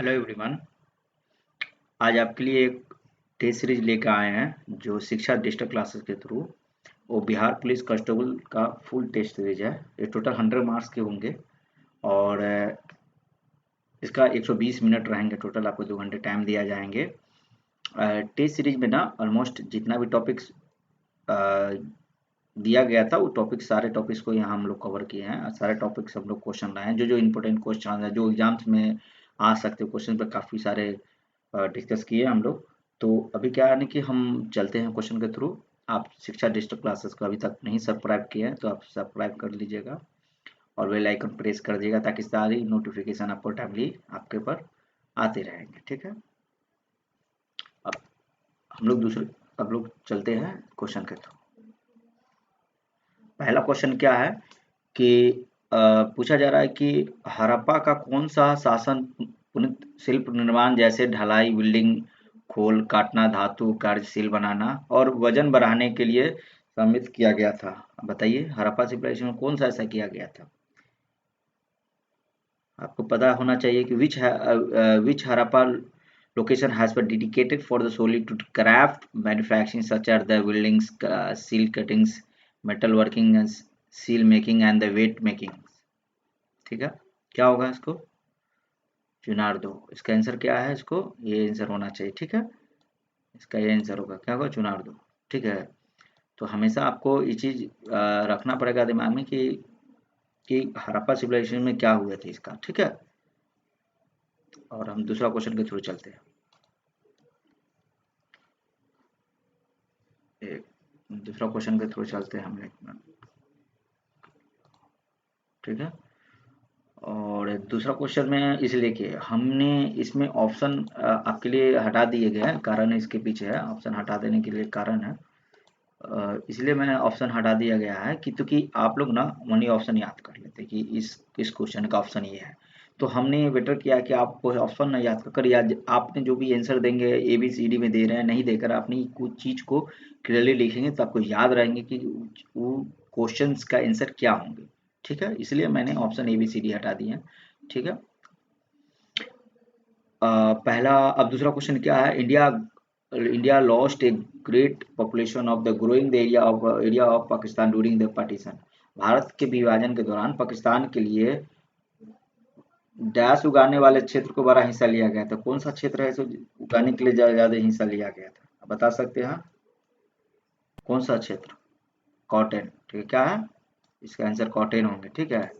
Hello everyone. आज आपके लिए एक टेस्ट सीरीज लेकर आए हैं जो शिक्षा डिजिटल क्लासेस के थ्रू वो बिहार पुलिस कांस्टेबल का फुल टेस्ट सीरीज है। ये टोटल 100 मार्क्स के होंगे और इसका 120 मिनट रहेंगे। टोटल आपको 2 घंटे टाइम दिया जाएंगे। टेस्ट सीरीज में ना ऑलमोस्ट जितना भी टॉपिक्स दिया गया था वो टॉपिक सारे टॉपिक्स को यहाँ हम लोग कवर किए हैं। सारे टॉपिक्स हम लोग क्वेश्चन लाए हैं, जो इम्पोर्टेंट क्वेश्चन है जो एग्जाम्स में आ सकते क्वेश्चन पर काफ़ी सारे डिस्कस किए हम लोग। तो अभी क्या है ना कि हम चलते हैं क्वेश्चन के थ्रू। आप शिक्षा डिजिटल क्लासेस को अभी तक नहीं सब्सक्राइब किए हैं तो आप सब्सक्राइब कर लीजिएगा और बेल आइकन प्रेस कर दीजिएगा ताकि सारी नोटिफिकेशन आपको टाइमली आपके ऊपर आते रहेंगे। ठीक है, अब अब लोग चलते हैं क्वेश्चन के थ्रू। पहला क्वेश्चन क्या है कि पूछा जा रहा है कि हड़प्पा का कौन सा शासन पुनः शिल्प निर्माण जैसे ढलाई, बिल्डिंग खोल काटना, धातु कार्य सील बनाना और वजन बढ़ाने के लिए सम्मिलित किया गया था। बताइए हड़प्पा सिविलाइजेशन में कौन सा ऐसा किया गया था। आपको पता होना चाहिए कि विच Harappa location has been dedicated for the solely to craft manufacturing such as the buildings, seal cuttings, metal working, seal making and the weight making। ठीक है, क्या होगा इसको चुनार दो। इसका आंसर क्या है, इसको ये आंसर होना चाहिए। ठीक है, इसका ये आंसर होगा, क्या होगा चुनार दो। ठीक है, तो हमेशा आपको ये चीज रखना पड़ेगा दिमाग में कि हड़प्पा सिविलाइजेशन में क्या हुए थे इसका। ठीक है, और हम दूसरा क्वेश्चन के थ्रू चलते हैं। दूसरा क्वेश्चन के थ्रू चलते हैं हम एक मिनट। ठीक है, और दूसरा क्वेश्चन में इसलिए कि हमने इसमें ऑप्शन आपके लिए हटा दिए गए हैं। कारण इसके पीछे है, ऑप्शन हटा देने के लिए कारण है, इसलिए मैंने ऑप्शन हटा दिया गया है कि क्योंकि आप लोग ना ओनली ऑप्शन याद कर लेते कि इस क्वेश्चन का ऑप्शन ये है। तो हमने बेटर किया कि आप कोई ऑप्शन ना याद कर याद आपने जो भी आंसर देंगे ABCD में दे रहे हैं नहीं देकर अपनी कुछ चीज़ को क्लियरली लिखेंगे तो आपको याद रहेंगे कि वो क्वेश्चंस का आंसर क्या होंगे। ठीक है, इसलिए मैंने ऑप्शन ABCD हटा दिए हैं। ठीक है, पहला। अब दूसरा क्वेश्चन क्या है, India lost a great population of the growing the area of Pakistan during the partition. Bharat के विभाजन के दौरान पाकिस्तान के लिए डैश उगाने वाले क्षेत्र को बड़ा हिस्सा लिया गया था। कौन सा क्षेत्र है इसे उगाने के लिए ज्यादा हिस्सा लिया गया था, आप बता सकते हैं कौन सा क्षेत्र। कॉटन। ठीक है, क्या है इसका आंसर कॉटन होंगे। ठीक है,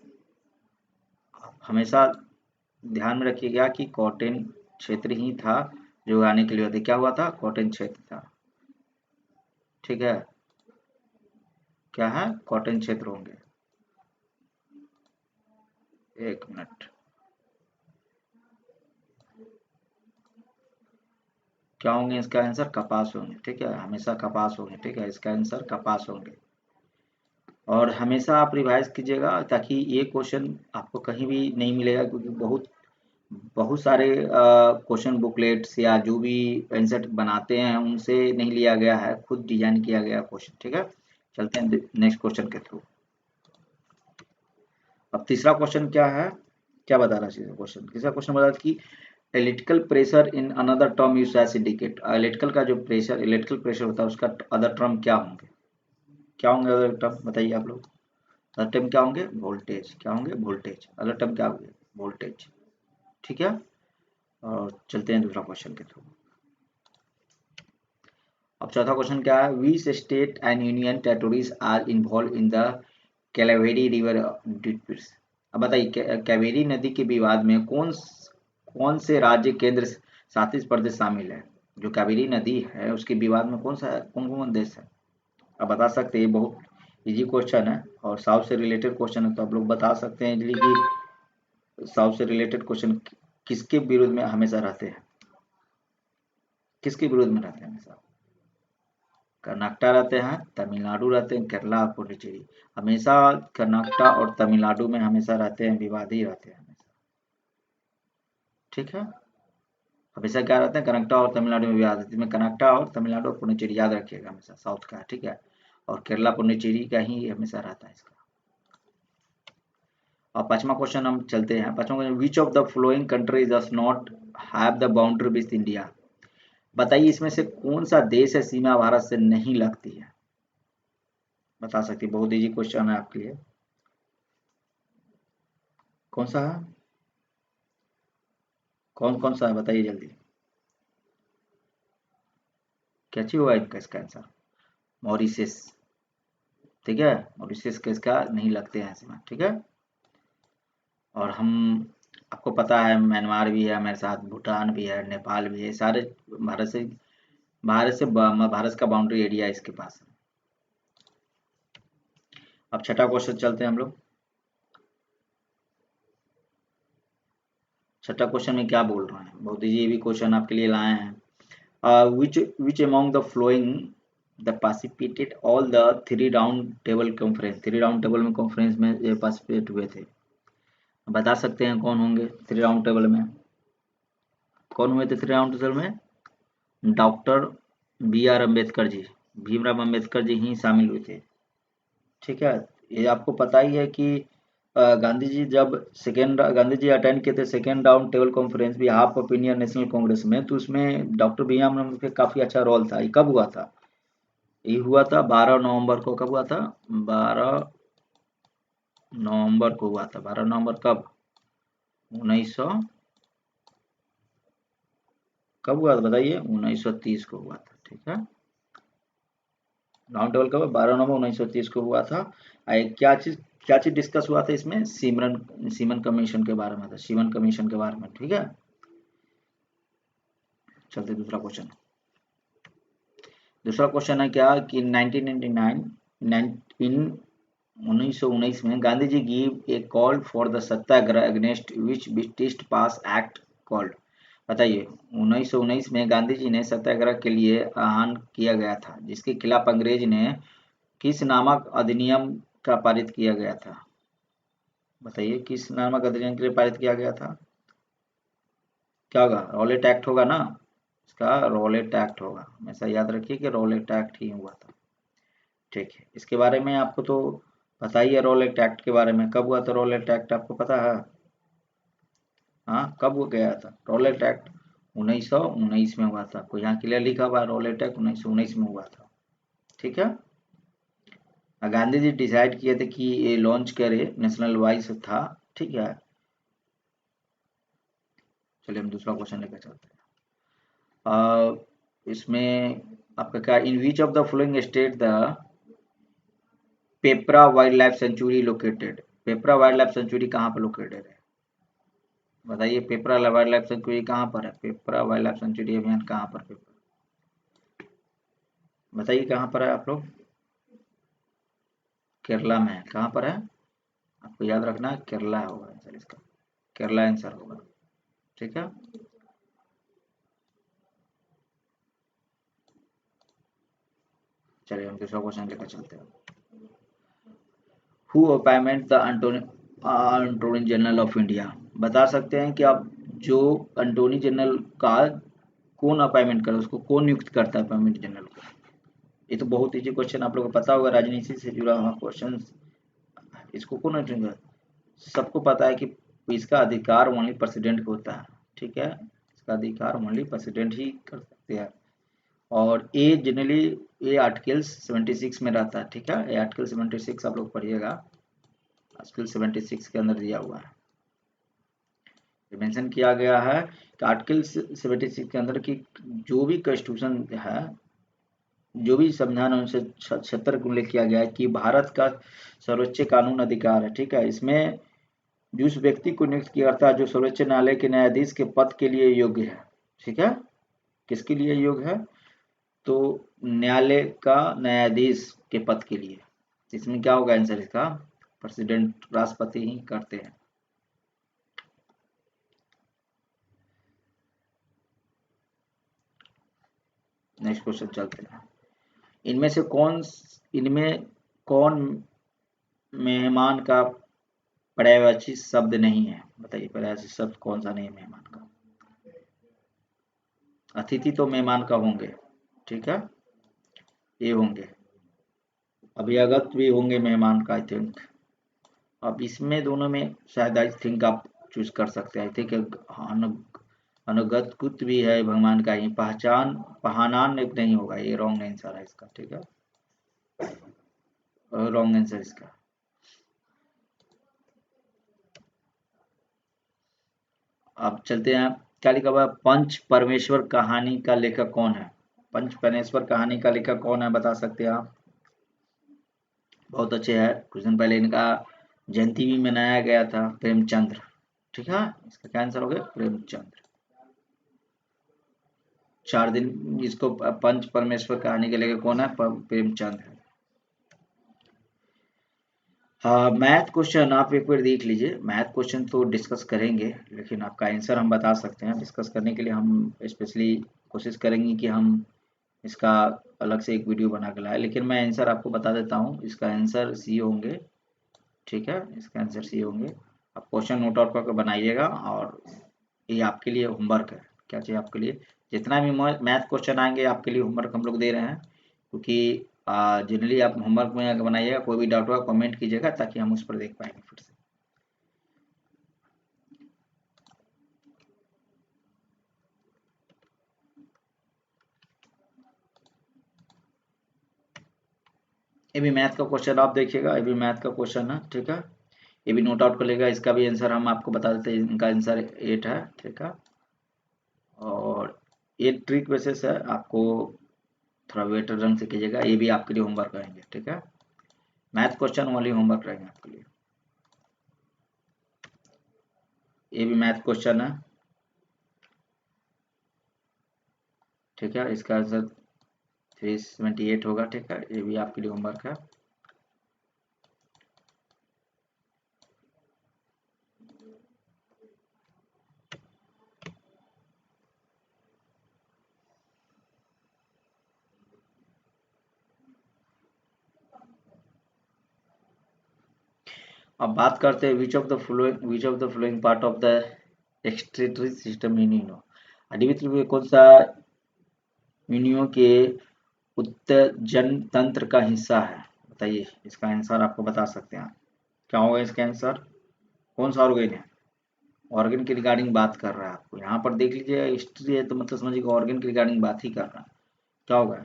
हमेशा ध्यान में रखिएगा कि कॉटन क्षेत्र ही था जो उगाने के लिए होते। क्या हुआ था, कॉटन क्षेत्र था। ठीक है, क्या है कॉटन क्षेत्र होंगे। एक मिनट, क्या होंगे इसका आंसर, कपास होंगे। ठीक है, हमेशा कपास होंगे। ठीक है, इसका आंसर कपास होंगे। और हमेशा आप रिवाइज कीजिएगा ताकि ये क्वेश्चन आपको कहीं भी नहीं मिलेगा, क्योंकि बहुत बहुत सारे क्वेश्चन बुकलेट्स या जो भी आंसर बनाते हैं उनसे नहीं लिया गया है, खुद डिजाइन किया गया क्वेश्चन। ठीक है, चलते हैं नेक्स्ट क्वेश्चन के थ्रू। अब तीसरा क्वेश्चन क्या है, क्या बता रहा है क्वेश्चन, तीसरा क्वेश्चन बता कि electrical pressure in another term used as indicate. Electrical का जो प्रेशर इलेक्ट्रिकल प्रेशर होता है उसका अदर टर्म क्या होंगे, क्या होंगे अदर टर्म बताइए आप लोग। अदर टर्म क्या होंगे, वोल्टेज। क्या होंगे, वोल्टेज। अदर टर्म क्या होंगे, वोल्टेज। ठीक है, और चलते हैं दूसरा क्वेश्चन के थ्रू। अब चौथा क्वेश्चन क्या है, which state and union territories are involve in the Kaveri river disputes. अब बताइए कावेरी नदी के विवाद में कौन से राज्य केंद्र शासित प्रदेश शामिल है। जो कावेरी नदी है उसके विवाद में कौन कौन देश है, आप बता सकते हैं। बहुत इजी क्वेश्चन है और साउथ से रिलेटेड क्वेश्चन है, तो आप लोग बता सकते हैं इजली कि साउथ से रिलेटेड क्वेश्चन किसके विरोध में हमेशा रहते हैं, किसके विरोध में रहते हैं हमेशा। कर्नाटक रहते हैं, तमिलनाडु रहते हैं, केरला और पुडुचेरी। हमेशा कर्नाटक और तमिलनाडु में हमेशा रहते हैं, विवाद ही रहते हैं हमेशा। ठीक है, हमेशा क्या रहते हैं, कर्नाटक और तमिलनाडु में विवाद है, जिसमें कर्नाटक और तमिलनाडु और पुडुचेरी याद रखिएगा हमेशा साउथ का। ठीक है, और केरला पुडुचेरी का ही हमेशा रहता है इसका। और पांचवा क्वेश्चन हम चलते हैं। पांचवा question, which of the flowing countries does not have the boundary with India. बताइए इसमें से कौन सा देश है सीमा भारत से नहीं लगती है? बता सकती, बहुत इजी क्वेश्चन है आपके लिए। कौन सा है? कौन कौन सा है बताइए जल्दी। क्या चाहिए होगा इनका इसका आंसर? मॉरिशस। ठीक है, मॉरिशस के इसका नहीं लगते हैं सीमा। ठीक है, और हम, आपको पता है म्यांमार भी है हमारे साथ, भूटान भी है, नेपाल भी है, सारे भारत से, भारत का बाउंड्री एरिया इसके पास है। अब छठा क्वेश्चन चलते हैं हम लोग। छठा क्वेश्चन में क्या बोल रहे हैं, बहुत ही भी क्वेश्चन आपके लिए लाए हैं। which among the flowing the participated all the three round table conference, three round table में कॉन्फ्रेंस में ये पार्टिसिपेट हुए थे? बता सकते हैं कौन होंगे थ्री राउंड टेबल में? कौन हुए थे थ्री राउंड टेबल में? Doctor B are Ambedkar ji, Bhimrao Ambedkar ji ही शामिल हुए थे। ठीक है, ये आपको पता ही है कि गांधी जी जब गांधी जी अटेंड किए थे second round table conference behalf of Indian national Congress में, तो उसमें डॉक्टर बी आर अम्बेडकर का काफी अच्छा रोल था। ये कब हुआ था? ये हुआ था 12 नवंबर को। कब हुआ था? 12 नवंबर को हुआ था। 12 नवंबर कब? 1900, कब हुआ था बताइए? 1930 को हुआ था। ठीक है, राउंड टेबल कब? 12 नवंबर 1930 को हुआ था। क्या चीज डिस्कस हुआ था इसमें? सीमन कमीशन के बारे में था, सीमन कमीशन के बारे में। ठीक है, चलते दूसरा क्वेश्चन। दूसरा क्वेश्चन है क्या कि 1999 इन 1919 में Gandhi ji give a call for the satyagraha against which British pass act called. बताइए 1919 में गांधी जी ने सत्याग्रह के लिए आह्वान किया गया था, जिसके खिलाफ अंग्रेज ने किस नामक अधिनियम का पारित किया गया था? बताइए किस नामक अधिनियम के लिए पारित किया गया था? क्या होगा? रॉलेट एक्ट होगा ना, इसका रॉलेट एक्ट होगा। हमेशा याद रखिए कि रॉलेट एक्ट ही हुआ था। ठीक है, इसके बारे में आपको तो पता ही है, रॉलेट एक्ट के बारे में। कब हुआ था रॉलेट एक्ट, आपको पता है? हाँ, कब हो गया था रॉलेट एक्ट? 1919 में हुआ था। आपको यहाँ क्लियर लिखा हुआ है रॉलेट एक्ट 1919 में हुआ था। ठीक है, गांधी जी डिसाइड किए थे कि ये लॉन्च करे, नेशनल वाइज था। ठीक है, चलिए हम दूसरा क्वेश्चन लेकर चलते हैं। इसमें आपका क्या, in which of the following state the Peppara wildlife sanctuary located? Peppara wildlife sanctuary कहाँ पर लोकेटेड है? बताइए पेपरा वाइल्ड लाइफ सेंचुरी कहाँ पर है? पेपरा वाइल्ड लाइफ सेंचुरी अभियान कहाँ पर? बताइए कहाँ पर है आप लोग? केरला में है। कहाँ पर है? आपको याद रखना है, केरला होगा आंसर इसका, केरला आंसर होगा। ठीक है, चलिए हम दूसरा क्वेश्चन लेकर चलते हैं। Who appointment the attorney general of India? बता सकते हैं कि आप जो अटॉर्नी जनरल का कौन अपॉइंटमेंट करे, उसको कौन नियुक्त करता है अपॉइंटमेंट जनरल को? ये तो बहुत इजी क्वेश्चन, आप लोगों को पता होगा, राजनीति से जुड़ा हुआ क्वेश्चन। इसको कौन नियुक्त करता है? सबको पता है कि इसका अधिकार ओनली प्रेसिडेंट को होता है। ठीक है, इसका अधिकार ओनली प्रेसिडेंट ही कर सकते हैं। और ये जनरली ये आर्टिकल 76 में रहता है। ठीक है, ये आर्टिकल 76 आप लोग पढ़िएगा, आर्टिकल 76 के अंदर दिया हुआ है, मेंशन किया गया है कि आर्टिकल 76 के अंदर की जो भी कॉन्स्टिट्यूशन है, जो भी संविधान उनसे 76 को उल्लेख किया गया है कि भारत का सर्वोच्च कानून अधिकार है। ठीक है, इसमें जिस व्यक्ति को नियुक्त किया जाता है जो सर्वोच्च न्यायालय के न्यायाधीश के पद के लिए योग्य है। ठीक है, किसके लिए योग्य है? तो न्यायालय का न्यायाधीश के पद के लिए। इसमें क्या होगा आंसर इसका? प्रेसिडेंट, राष्ट्रपति ही करते हैं। नेक्स्ट क्वेश्चन चलते हैं। इनमें कौन मेहमान का पर्यायवाची शब्द नहीं है? बताइए पर्यायवाची शब्द कौन सा नहीं है मेहमान का? अतिथि तो मेहमान का होंगे। ठीक है, ये होंगे, अभ्यागत भी होंगे मेहमान का, आई थिंक। अब इसमें दोनों में शायद आई थिंक आप चूज कर सकते हैं। आई थिंक अनुगत कुत भी है भगवान का ही, पहचान पहनान एक नहीं होगा, ये रॉन्ग आंसर है इसका, ठीक है, रॉन्ग आंसर इसका। अब चलते हैं, क्या लिखा हुआ है, पंच परमेश्वर कहानी का लेखक कौन है? पंच परमेश्वर कहानी का लेखक कौन है, बता सकते हैं आप? बहुत अच्छे है, कुछ दिन पहले इनका जयंती भी मनाया गया था, प्रेमचंद्र, ठीक है, इसका क्या आंसर हो गया, प्रेमचंद्र। 4 दिन इसको पंच परमेश्वर कहानी के लेखक कौन है, प्रेमचंद है। हाँ, मैथ क्वेश्चन आप एक बार देख लीजिए, मैथ क्वेश्चन तो डिस्कस करेंगे, लेकिन आपका आंसर हम बता सकते हैं। डिस्कस करने के लिए हम स्पेशली कोशिश करेंगे कि हम इसका अलग से एक वीडियो बना के लाए, लेकिन मैं आंसर आपको बता देता हूँ, इसका आंसर सी होंगे, ठीक है, इसका आंसर सी होंगे। आप क्वेश्चन नोट आउट करके बनाइएगा, और ये आपके लिए होमवर्क है, क्या चाहिए आपके लिए, जितना भी मैथ क्वेश्चन आएंगे आपके लिए होमवर्क हम लोग दे रहे हैं, क्योंकि जनरली आप होमवर्क में अगर बनाइएगा, कोई भी डाउट होगा कमेंट कीजिएगा, ताकि हम उस पर देख पाएंगे फिर से। ये भी मैथ का क्वेश्चन आप देखिएगा, ये भी मैथ का क्वेश्चन है, ठीक है, ये भी नोट आउट कर लेगा, इसका भी आंसर हम आपको बता देते हैं, इनका आंसर 8 है, ठीक है, और ये ट्रिक बेसिस है, आपको थोड़ा बेटर ढंग से कीजिएगा, ये भी आपके लिए होमवर्क रहेंगे, ठीक है, मैथ क्वेश्चन वाली होमवर्क रहेंगे आपके लिए। ये भी मैथ क्वेश्चन है, ठीक है, इसका आंसर 378 होगा, ठीक है, ये भी आपके लिए होमवर्क है। अब बात करते हैं, which of the following part of the excretory system यूनिनो, निम्नलिखित में कौन सा यूनियो के उत्तेजन तंत्र का हिस्सा है, बताइए, इसका आंसर आपको बता सकते हैं, क्या होगा इसका आंसर, कौन सा ऑर्गेन है, ऑर्गेन के रिगार्डिंग बात कर रहा है, आपको यहाँ पर देख लीजिए, हिस्ट्री है तो मतलब समझिए ऑर्गेन के रिगार्डिंग बात ही कर रहा है, क्या होगा,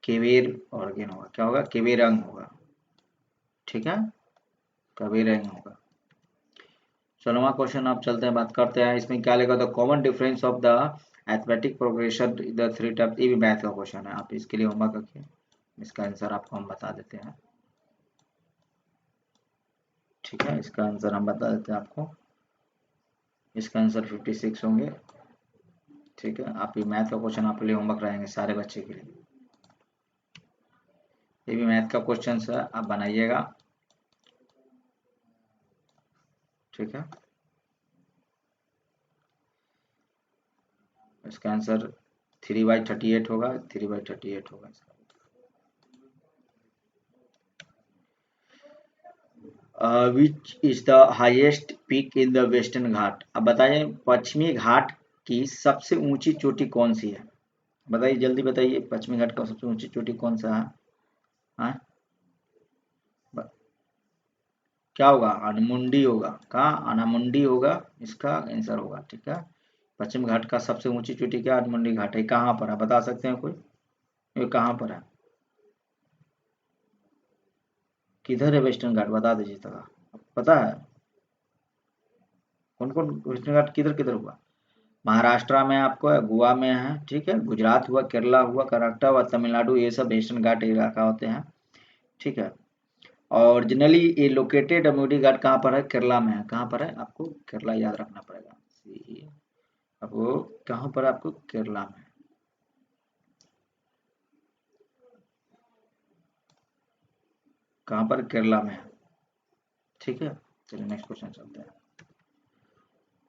केवेर ऑर्गेन होगा, क्या होगा, केवेर अंग होगा, ठीक है, केवेर अंग होगा। 16वां क्वेश्चन आप चलते हैं, बात करते हैं, इसमें क्या लिखा, the common difference of the arithmetic progression the 3 type, ये भी मैथ का क्वेश्चन है, आप इसके लिए होमवर्क रखिए, इसका आंसर आपको हम बता देते हैं, ठीक है, इसका आंसर हम बता देते हैं आपको, इसका आंसर 56 होंगे, ठीक है, आप ये मैथ का क्वेश्चन आपके लिए होमवर्क रहेंगे सारे बच्चे के लिए, ये भी मैथ का क्वेश्चन है, आप बनाइएगा, ठीक है, इसका आंसर 3/38 होगा, 3/38 होगा इसका। Which is the highest peak in the western Ghat, अब बताइए पश्चिमी घाट की सबसे ऊंची चोटी कौन सी है, बताइए जल्दी बताइए, पश्चिमी घाट का सबसे ऊंची चोटी कौन सा है, हाँ? क्या होगा, अनमुंडी होगा, कहाँ, अनामुंडी होगा, इसका आंसर होगा, ठीक है, पश्चिम घाट का सबसे ऊंची चोटी क्या, अनमुंडी घाट है, कहाँ पर है, बता सकते हैं कोई, ये कहाँ पर है, किधर है वेस्टर्न घाट, बता दीजिए तो, पता है, कौन कौन वेस्टर्न घाट किधर किधर हुआ, महाराष्ट्र में आपको है, गोवा में है, ठीक है, गुजरात हुआ, केरला हुआ, कर्नाटक हुआ, तमिलनाडु, ये सब वेस्टर्न घाट इलाका होते हैं, ठीक है, और जनरली ये लोकेटेड अम्यूडी घाट कहाँ पर है, केरला में है, कहाँ पर है, आपको केरला याद रखना पड़ेगा, आपको कहाँ पर, आपको केरला में, कहाँ पर, केरला में है, ठीक है, चलिए नेक्स्ट क्वेश्चन चलते हैं,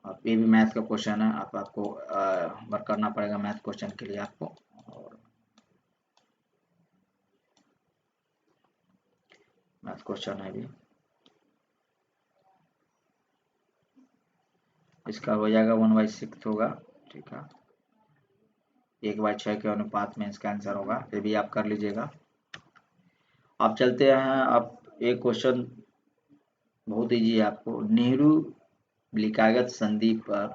आप ये भी मैथ का क्वेश्चन है, आपको वर्क करना पड़ेगा मैथ क्वेश्चन के लिए आपको, और मैथ क्वेश्चन है भी, इसका हो जाएगा 1/6 होगा, ठीक है, 1/6 के अनुपात में इसका आंसर होगा, ये भी आप कर लीजिएगा। आप चलते हैं, आप एक क्वेश्चन बहुत ईजी है आपको, नेहरू लिकागत संधि पर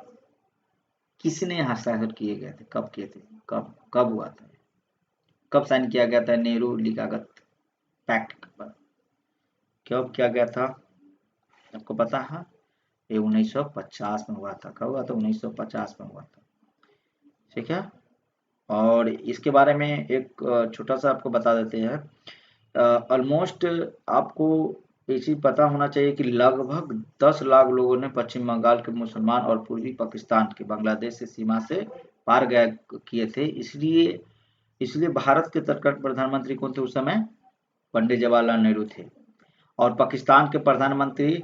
किसने हस्ताक्षर किए गए थे, कब किए थे, कब कब हुआ था, कब साइन किया गया था नेहरू लिगागत पैक्ट पर, कब किया गया था, आपको पता है? ये 1950 में हुआ था। कब हुआ था? 1950 में हुआ था। ठीक है। और इसके बारे में एक छोटा सा आपको बता देते हैं। ऑलमोस्ट आपको ये चीज़ पता होना चाहिए कि लगभग 10 लाख लोगों ने पश्चिम बंगाल के मुसलमान और पूर्वी पाकिस्तान के बांग्लादेश से सीमा से पार गया किए थे। इसलिए इसलिए भारत के तत्कालीन प्रधानमंत्री कौन थे उस समय? पंडित जवाहरलाल नेहरू थे। और पाकिस्तान के प्रधानमंत्री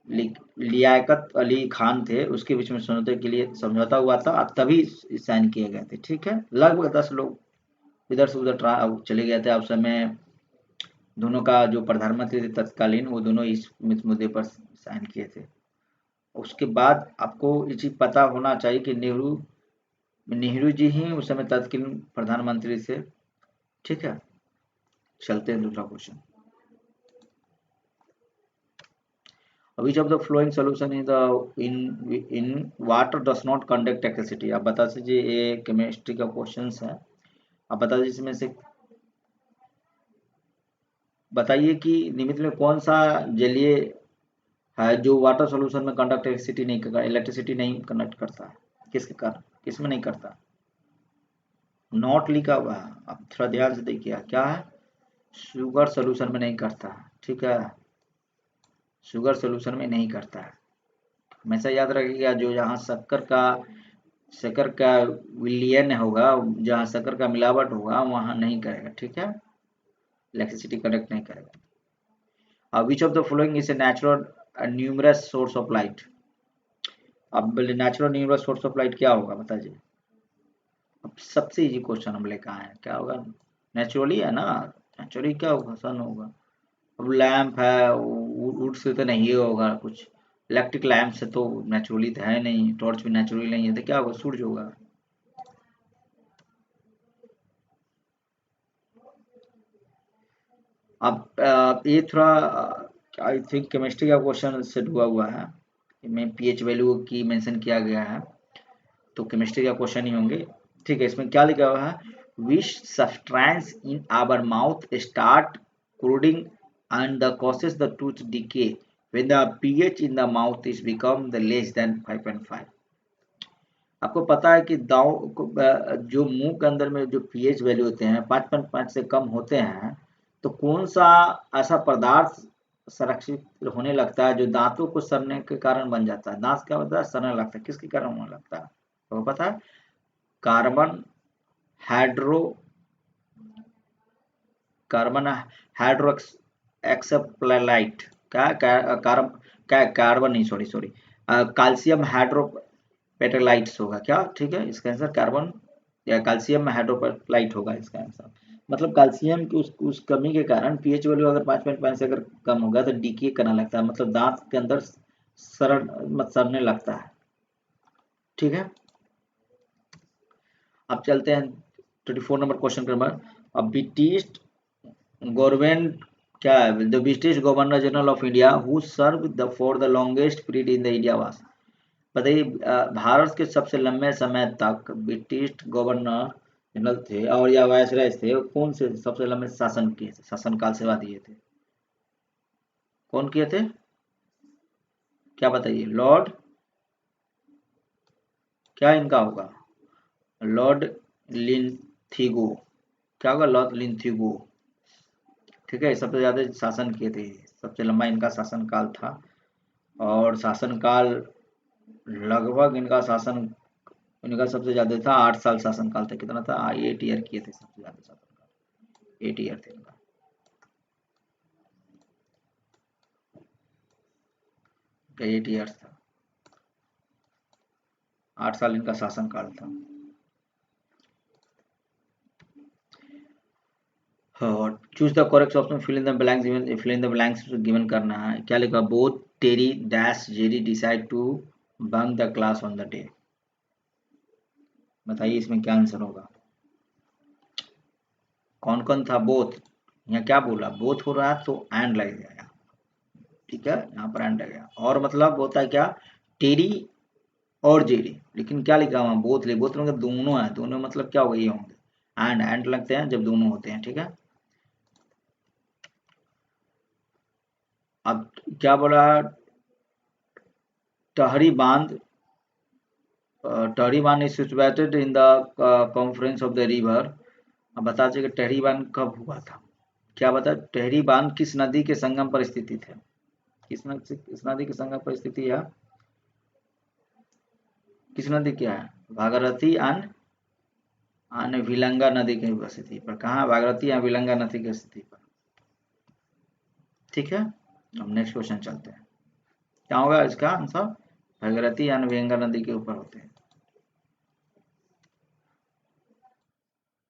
लियाकत अली खान थे। उसके बीच में समझौते के लिए समझौता हुआ था, तभी साइन किए गए थे। ठीक है। लगभग 10 लोग इधर से उधर चले गए थे। उस समय दोनों का जो प्रधानमंत्री थे तत्कालीन, वो दोनों इस मुद्दे पर साइन किए थे। उसके बाद आपको ये चीज़ पता होना चाहिए कि नेहरू जी ही उस समय तत्कालीन प्रधानमंत्री थे। ठीक है। चलते हैं दूसरा question. Which of the flowing solution in water does not conduct electricity? आप बता दीजिए, ये केमिस्ट्री का क्वेश्चन है। आप बता दीजिए इसमें से बताइए कि निम्नलिखित में कौन सा जलीय है जो वाटर सॉल्यूशन में कंडक्ट इलेक्ट्रिसिटी नहीं कंडक्ट करता है? किसके कारण, किसमें नहीं करता? नॉट लिखा हुआ है, आप थोड़ा ध्यान से देखिए क्या है। शुगर सॉल्यूशन में नहीं करता। ठीक है। शुगर सॉल्यूशन में नहीं करता है। हमेशा याद रखिएगा, जो जहाँ शक्कर का विलयन होगा, जहाँ शक्कर का मिलावट होगा, वहाँ नहीं करेगा। ठीक है। इलेक्ट्रिसिटी कंडक्ट नहीं करेगा। Which of the following is a natural न्यूमरस सोर्स ऑफ लाइट? अब नेचुरल न्यूमरस सोर्स ऑफ लाइट क्या होगा बताइए। अब सबसे इजी क्वेश्चन हम लेकर आए हैं, क्या होगा? नेचुरली है ना। नेचुरली क्या होगा? सन होगा। अब लैंप है, वुड से तो नहीं होगा कुछ। इलेक्ट्रिक लैंप से तो नेचुरली तो है नहीं। टॉर्च भी नेचुरली नहीं है, तो क्या होगा? सूरज होगा। अब ये थोड़ा आई थिंक केमिस्ट्री का क्वेश्चन से हुआ हुआ है। में पीएच वैल्यू की मेंशन किया गया है, तो केमिस्ट्री का क्वेश्चन ही होंगे। ठीक है। इसमें क्या लिखा हुआ है? Which substance in our mouth start coding and the causes the tooth decay when the pH in the mouth is become the less than 5.5? आपको पता है कि जो मुंह के अंदर में जो पीएच वैल्यू होते हैं 5.5 से कम होते हैं, तो कौन सा ऐसा पदार्थ संरक्षित होने लगता है जो दांतों को सड़ने के कारण बन जाता है? दांत क्या होता है? सड़ने लगता है। किसके कारण होने लगता है? आपको पता है? Carbon hydro carbon hydro एक्सप्लाइट carbon नहीं, सॉरी सॉरी, कैल्शियम हाइड्रोपेटालाइट्स होगा क्या? ठीक है। इसका आंसर कार्बन या कैल्शियम हाइड्रोपेटालाइट होगा इसका आंसर। मतलब कैल्शियम की उस कमी के कारण पीएच वैल्यू अगर 5.5 से अगर कम होगा तो डीके करने लगता है, मतलब दांत के अंदर सड़ने लगता है। ठीक है। अब चलते हैं 24 नंबर क्वेश्चन के नंबर। अब ब्रिटिश गवर्नमेंट क्या है? The British governor general of India who serve the for the longest period in the India was? बताइए, भारत के सबसे लंबे समय तक ब्रिटिश गवर्नर जनरल थे और या वायसराय थे, कौन से सबसे लंबे शासन किए थे, शासनकाल सेवा दिए थे? कौन किए थे? क्या बताइए। लॉर्ड क्या इनका होगा? लॉर्ड लिंथिगो। क्या होगा? लॉर्ड लिंथिगो। ठीक है। सबसे ज्यादा शासन किए थे, सबसे लंबा इनका शासनकाल था। और शासनकाल लगभग इनका सबसे ज्यादा था 8 साल शासनकाल था। कितना था? 8 ईयर किए थे सबसे ज्यादा शासनकाल। 8 ईयर थे इनका। 8 ईयर्स था। 8 साल इनका शासनकाल था। और choose the correct option, fill in the blanks given, fill in the blanks given करना है। क्या लिखा? Both Terry dash Jerry decide to bunk the class on the day. बताइए इसमें क्या आंसर होगा? कौन कौन था? बोथ। यहाँ क्या बोला? बोथ हो रहा है तो एंड लग जाएगा। ठीक है। यहाँ पर एंड लगेगा। और मतलब होता है क्या? टेरी और जेडी, लेकिन क्या लिखा हुआ बोथ ले, बोथ मतलब दोनों है, दोनों मतलब क्या होगा, ये होंगे एंड लगते हैं जब दोनों होते हैं, ठीक है। अब क्या बोला, टहरी बांध, टहरी बांध is situated in the conference of the river. अब बता दीजिए कि टहरी बांध कब हुआ था, क्या बता, टहरी बांध किस नदी के संगम पर स्थित है, किस नदी के संगम पर स्थिति है, किस नदी क्या है, भागीरथी एंड विलंगा नदी की स्थिति पर, कहाँ, भागीरथी या विलंगा नदी की स्थिति पर, ठीक है। अब नेक्स्ट क्वेश्चन चलते हैं, क्या होगा इसका आंसर, भागीरथी या विलंगा नदी के ऊपर होते हैं।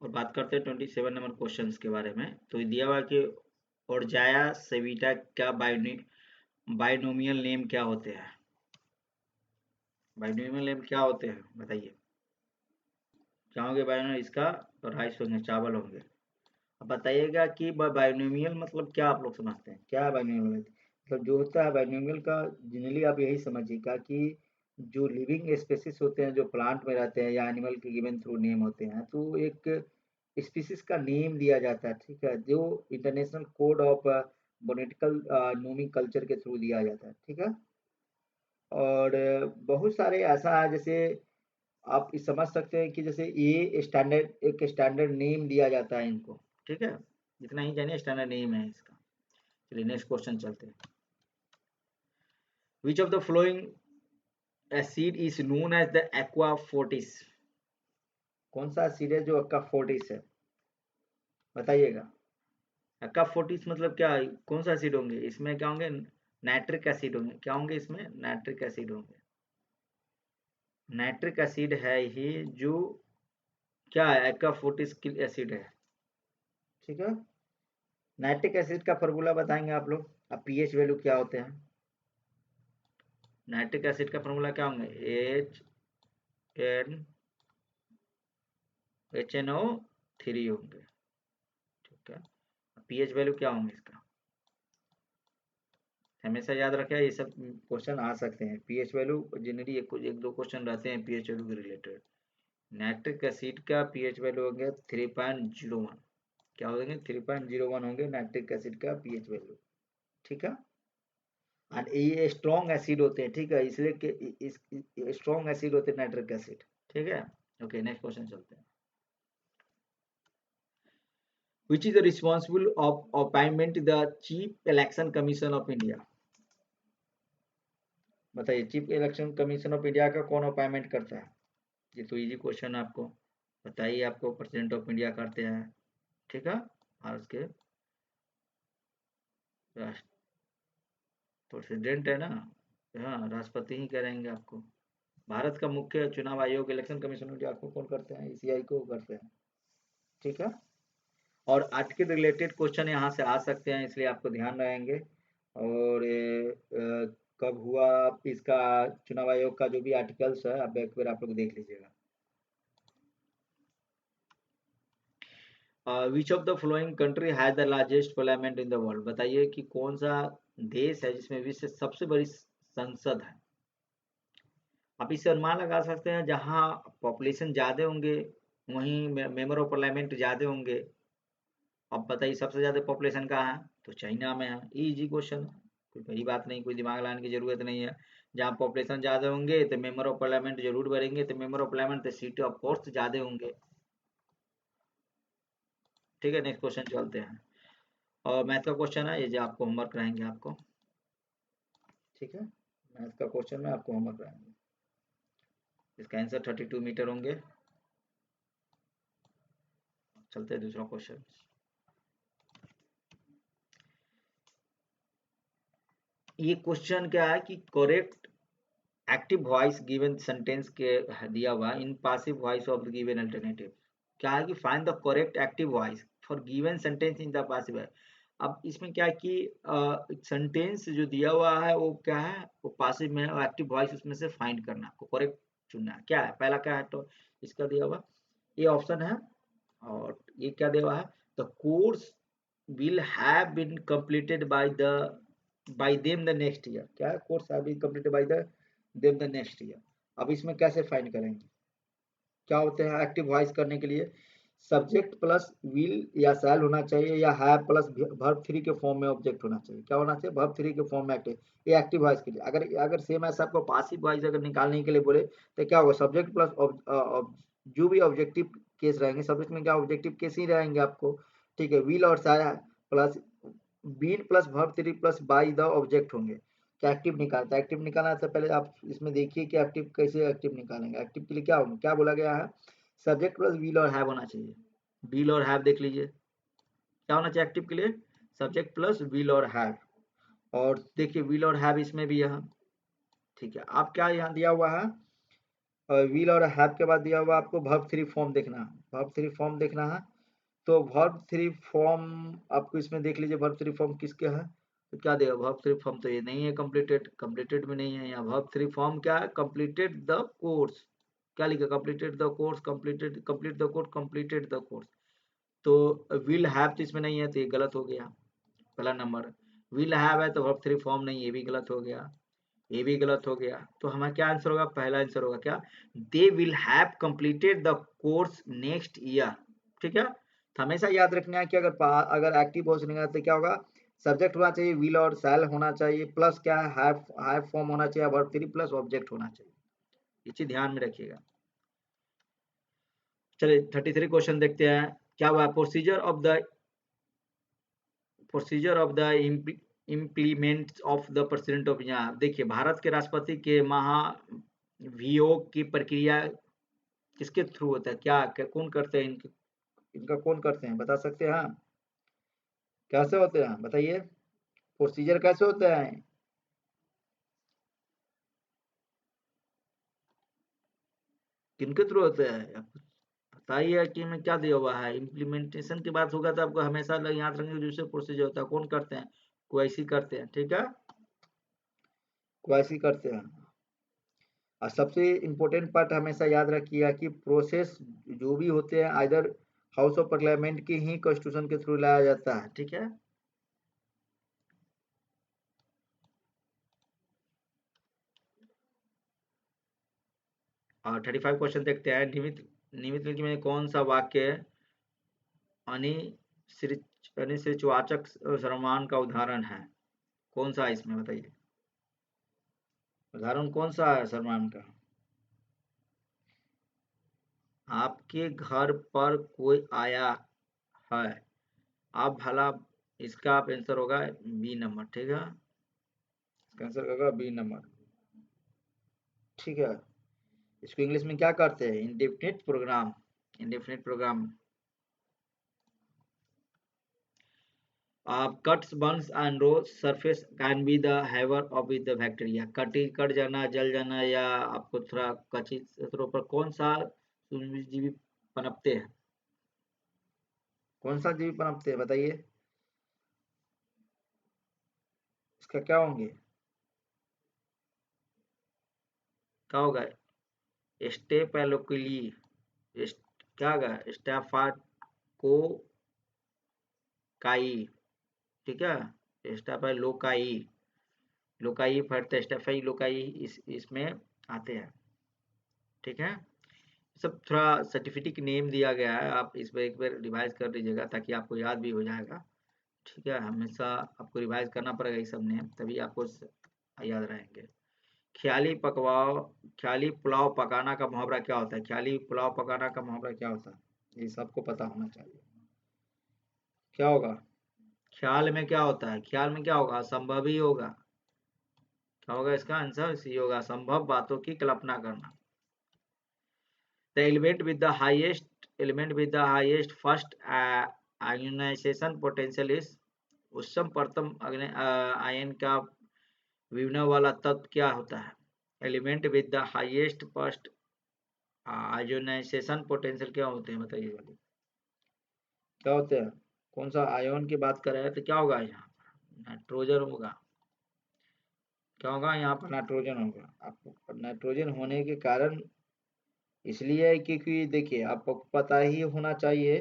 और बात करते हैं 27 नंबर क्वेश्चन के बारे में। तो दिया हुआ कि ओरजाया सेविटा का बाइनोमियल नेम क्या होते हैं, बाइनोमियल नेम क्या होते हैं बताइए, क्या होंगे बाइनोमियल, इसका राइस होंगे, चावल होंगे। अब बताइएगा कि बाइनोमियल मतलब क्या आप लोग समझते हैं, क्या है बाइनोमियल, मतलब जो होता है बाइनोमियल का, जनरली आप यही समझिएगा कि जो लिविंग स्पेसिस होते हैं, जो प्लांट में रहते हैं या एनिमल के गिवन थ्रू नेम होते हैं, तो एक स्पीसीज का नेम दिया जाता है, ठीक है, जो इंटरनेशनल कोड ऑफ बोनेटिकल नोमिंग कल्चर के थ्रू दिया जाता है, ठीक है। और बहुत सारे ऐसा है, जैसे आप इस समझ सकते हैं कि जैसे ये स्टैंडर्ड, एक स्टैंडर्ड नेम दिया जाता है इनको, ठीक है, इतना ही जानिए स्टैंडर्ड नेम है इसका। चलिए नेक्स्ट क्वेश्चन चलते हैं। Which of the following acid is known as the aqua fortis, कौन सा एसिड है जो एक्वा फोर्टिस है, बताइएगा। एक्वा फोर्टिस मतलब क्या है, कौन सा एसिड होंगे इसमें, क्या होंगे, नाइट्रिक एसिड होंगे, क्या होंगे इसमें, नाइट्रिक एसिड होंगे। नाइट्रिक एसिड है ही जो, क्या है, एक्वा फोर्टिस एसिड है, ठीक है। नाइट्रिक एसिड का फॉर्मूला बताएंगे आप लोग, अब पीएच वैल्यू क्या होते हैं, नाइट्रिक एसिड का फॉर्मूला क्या होंगे, HNO3 होंगे, ठीक है। पीएच वैल्यू क्या होंगे इसका, हमेशा याद रखें, ये सब क्वेश्चन आ सकते हैं, पीएच वैल्यू जनरली एक दो क्वेश्चन रहते हैं पीएच वैल्यू के रिलेटेड। नाइट्रिक एसिड का पीएच वैल्यू होंगे 3.01, क्या होंगे, 3.01 होंगे नाइट्रिक एसिड का पीएच वैल्यू, ठीक है। और ये स्ट्रॉन्ग एसिड होते हैं, ठीक है, इसलिए कि इस स्ट्रॉन्ग एसिड होते हैं नाइट्रिक एसिड, ठीक है। ओके नेक्स्ट क्वेश्चन चलते हैं। Which is responsible of appointment the Chief Election Commission of India, बताइए, chief election commission of India का कौन अपॉइंटमेंट करता है, ये तो इजी क्वेश्चन है आपको, बताइए, आपको प्रेसिडेंट ऑफ इंडिया करते हैं, ठीक है, भारत के राष्ट्र प्रेसिडेंट है ना, हाँ राष्ट्रपति ही करेंगे आपको। भारत का मुख्य चुनाव आयोग इलेक्शन कमीशन ऑफ इंडिया को कौन करते हैं, ईसीआई को करते हैं, ठीक है। और आज के रिलेटेड क्वेश्चन यहाँ से आ सकते हैं, इसलिए आपको ध्यान रहेंगे। और कब हुआ इसका, चुनाव आयोग का जो भी आर्टिकल्स है, अब एक बार आप लोग देख लीजिएगा। विच of the following country has the largest parliament in the world, बताइए कि कौन सा देश है जिसमें विश्व से सबसे बड़ी संसद है। आप इससे अनुमान लगा सकते हैं, जहाँ पॉपुलेशन ज्यादा होंगे वहीं मेंबर ऑफ पार्लियामेंट ज्यादा होंगे। अब बताइए सबसे ज्यादा पॉपुलेशन कहाँ है, तो चाइना में है, इजी क्वेश्चन, कोई बड़ी बात नहीं, कोई दिमाग लगाने की जरूरत नहीं है। जहाँ पॉपुलेशन ज्यादा होंगे तो मेंबर ऑफ पार्लियामेंट जरूर बढ़ेंगे, तो मेंबर ऑफ पार्लियामेंट तो सीट ऑफ कोर्स ज्यादा होंगे, ठीक है। नेक्स्ट क्वेश्चन चलते हैं, और मैथ का क्वेश्चन है ये, जो आपको होमवर्क रहेंगे आपको, ठीक है, मैथ का क्वेश्चन में आपको होमवर्क रहेंगे, इसका आंसर 32 मीटर होंगे। चलते हैं दूसरा क्वेश्चन। ये क्वेश्चन क्या है कि correct active voice given sentence के दिया हुआ in passive voice of the given alternative, क्या है कि find the correct active voice for given sentence in the passive voice. अब इसमें क्या है कि सेंटेंस जो दिया हुआ है वो क्या है, वो पासिव में है, और एक्टिव वॉइस उसमें से फाइंड करना, आपको करेक्ट चुनना है, क्या है, पहला क्या है, तो इसका दिया हुआ ये ऑप्शन है, और ये क्या दिया हुआ है, the course will have been completed by them the next year, क्या है, course have been completed by them the next year। अब इसमें कैसे फाइंड करेंगे? क्या होते हैं एक्टिव वॉइस करने के लिए? सब्जेक्ट प्लस विल या शैल होना चाहिए, या हैव प्लस वर्ब थ्री के फॉर्म में ऑब्जेक्ट होना चाहिए। क्या होना चाहिए? वर्ब थ्री के फॉर्म में एक्टिव। ये एक्टिव वॉइस के लिए। अगर अगर सेम ऐसा आपको पासिव वॉइस अगर निकालने के लिए बोले तो क्या होगा? सब्जेक्ट प्लस जो भी ऑब्जेक्टिव केस रहेंगे, सब्जेक्ट में क्या ऑब्जेक्टिव केस ही रहेंगे आपको, ठीक है। विल और shall plus been plus verb three plus by the object होंगे। क्या एक्टिव निकालता है? एक्टिव निकालना है तो पहले आप इसमें देखिए कि एक्टिव कैसे एक्टिव निकालेंगे। एक्टिव के लिए क्या होगा, क्या बोला गया है? सब्जेक्ट प्लस विल और हैव होना चाहिए। विल और हैव देख लीजिए क्या होना चाहिए एक्टिव के लिए? सब्जेक्ट प्लस विल और हैव। और देखिए विल और हैव इसमें भी यहाँ, ठीक है। आप क्या यहाँ दिया हुआ है? विल और हैव के बाद दिया हुआ आपको वर्ब थ्री फॉर्म देखना है। वर्ब थ्री फॉर्म देखना है तो वर्ब थ्री फॉर्म आपको इसमें देख लीजिए वर्ब थ्री फॉर्म किसके है। तो क्या देगा वर्ब थ्री फॉर्म? तो ये नहीं है कंप्लीटेड, कंप्लीटेड में नहीं है। यहाँ वर्ब थ्री फॉर्म क्या है? Completed the course. क्या लिखा? Completed the course, completed, complete the course, completed the course. तो विल हैव तो इसमें नहीं है तो ये गलत हो गया पहला नंबर। विल हैव है तो वर्ब थ्री फॉर्म नहीं, ये भी गलत हो गया, ये भी गलत हो गया। तो हमारा क्या आंसर होगा? पहला आंसर होगा क्या? They will have completed the course next year. ठीक है। तो हमेशा याद रखना है कि अगर एक्टिव वॉइस नहीं है तो क्या होगा? सब्जेक्ट होना चाहिए, विल और शैल होना चाहिए, प्लस क्या है? हैव फॉर्म होना चाहिए, वर्ब थ्री प्लस ऑब्जेक्ट होना चाहिए। ये चीज ध्यान में रखिएगा। चलिए 33 क्वेश्चन देखते हैं। क्या हुआ? Procedure of the implement of the president of India. देखिए भारत के राष्ट्रपति के महाभियोग की प्रक्रिया किसके थ्रू होता है? कौन करते हैं इनका कौन करते हैं? बता सकते हैं? कैसे होते हैं बताइए? प्रोसीजर कैसे होते हैं? किनके थ्रू होते हैं? आप बताइए कि मैं क्या दिया हुआ है। इम्प्लीमेंटेशन की बात होगा तो आपको हमेशा याद रखेंगे दूसरे प्रोसीजर होता है। कौन करते हैं? क्वाइसी करते हैं। ठीक है, क्वाइसी करते हैं। और सबसे इम्पोर्टेंट पार्ट हमेशा याद रखिएगा कि प्रोसेस जो भी होते हैं आइदर हाउस ऑफ पार्लियामेंट की ही कॉन्स्टिट्यूशन के थ्रू लाया जाता है। ठीक है। और 35 क्वेश्चन देखते हैं। निम्नलिखित में कौन सा वाक्य अनिश्चितवाचक सर्वनाम का उदाहरण है? कौन सा है इसमें बताइए? उदाहरण कौन सा है सर्वनाम का? आपके घर पर कोई आया है। आप भला, इसका आप आंसर होगा बी नंबर। ठीक है, इसका आंसर होगा बी नंबर। ठीक है। इसको इंग्लिश में क्या करते हैं? Indefinite programme. Indefinite programme. Cuts burns and raw surface can be the haven of with the bacteria. कट जाना, जल जाना, या आपको थोड़ा कच्ची सतहों पर कौन सा सूक्ष्मजीवी पनपते हैं? कौन सा जीवी पनपते हैं बताइए? इसका क्या होंगे? क्या होगा? स्टेपेलोकुली। क्या होगा? स्टेफाकोकाई। ठीक है, स्टेफा लोकाई। लोकाई फटते स्टेफाई लोकाई इसमें आते हैं। ठीक है। सब थोड़ा सर्टिफिकेट नेम दिया गया है, आप इस पर एक बार रिवाइज कर लीजिएगा ताकि आपको याद भी हो जाएगा। ठीक है, हमेशा आपको रिवाइज करना पड़ेगा ये सब नेम, तभी आपको याद रहेंगे। ख्याली पकवाओ ख्याली पुलाव पकाना का मुहावरा क्या होता है? ख्याली पुलाव पकाना का मुहावरा क्या होता है? ये सबको पता होना चाहिए। क्या होगा? ख्याल में क्या होता है? ख्याल में क्या होगा? असंभव ही होगा। क्या होगा इसका आंसर? सी होगा, असंभव बातों की कल्पना करना। The element with the highest first ionization potential is उच्चतम परतम आयन का विभव वाला तत्व क्या होता है? Element with the highest first ionization potential क्या होते हैं बताइए वाले? क्या होते हैं? कौन सा आयोन की बात कर रहे हैं? तो क्या होगा यहाँ? नाइट्रोजन होगा। क्या होगा यहाँ पर? नाइट्रोजन होगा। आपको नाइट्रोजन होने के कारण इसलिए है क्योंकि देखिए आपको पता ही होना चाहिए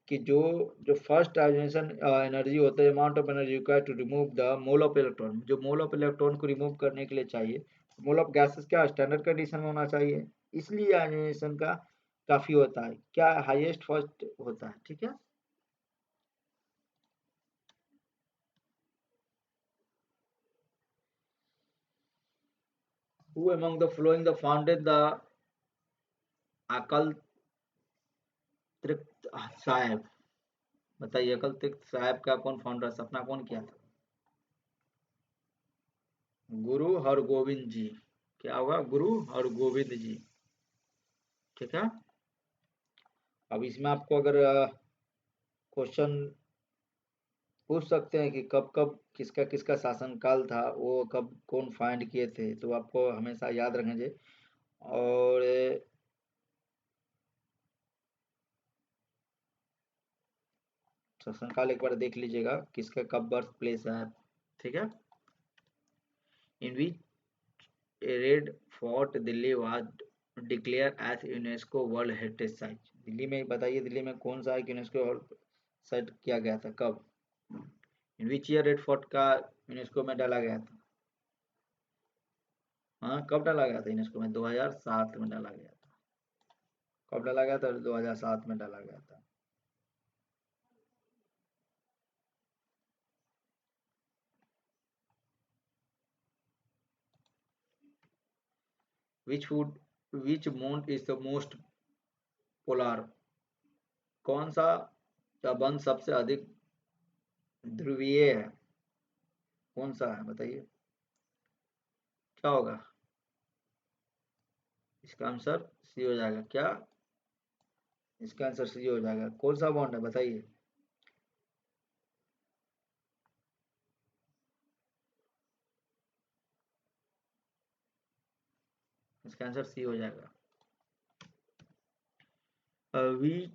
कि जो जो फर्स्ट आयोनाइजेशन एनर्जी होता है, amount of energy required to remove the mole of electron, जो मोल ऑफ इलेक्ट्रॉन को रिमूव करने के लिए चाहिए मोल ऑफ गैसेस क्या स्टैंडर्ड कंडीशन में होना चाहिए, इसलिए आयोनाइजेशन का काफी होता है, क्या हाईएस्ट फर्स्ट होता है, ठीक है। Who among the following the founded the अकल तृप्त साहब, बताइए अकल तृप्त साहब का कौन फाउंडर, सपना कौन किया था? गुरु हरगोविंद जी। क्या होगा? गुरु हरगोविंद जी, ठीक है। अब इसमें आपको अगर क्वेश्चन पूछ सकते हैं कि कब कब किसका किसका शासनकाल था, वो कब कौन फाइंड किए थे, तो आपको हमेशा याद रखना चाहिए। और शासनकाल एक बार देख लीजिएगा किसका कब बर्थ प्लेस है, ठीक है। In which Red Fort Delhi was declared as UNESCO world heritage site, Delhi में बताइए, दिल्ली में कौन सा एक यूनेस्को वर्ल्ड साइट किया गया था, कब? इन विच ईयर रेड फोर्ट का यूनेस्को में डाला गया था? हाँ, कब डाला गया था यूनेस्को में? 2007 में डाला गया था। कब डाला गया था? 2007 में डाला गया था। Which food which mount is the most polar, कौन सा का वन सबसे अधिक ध्रुवीय है, कौन सा है बताइए, क्या होगा? इसका आंसर सी हो जाएगा, क्या? इसका आंसर सी हो जाएगा। कौन सा बॉन्ड है बताइए? इसका आंसर सी हो जाएगा। Which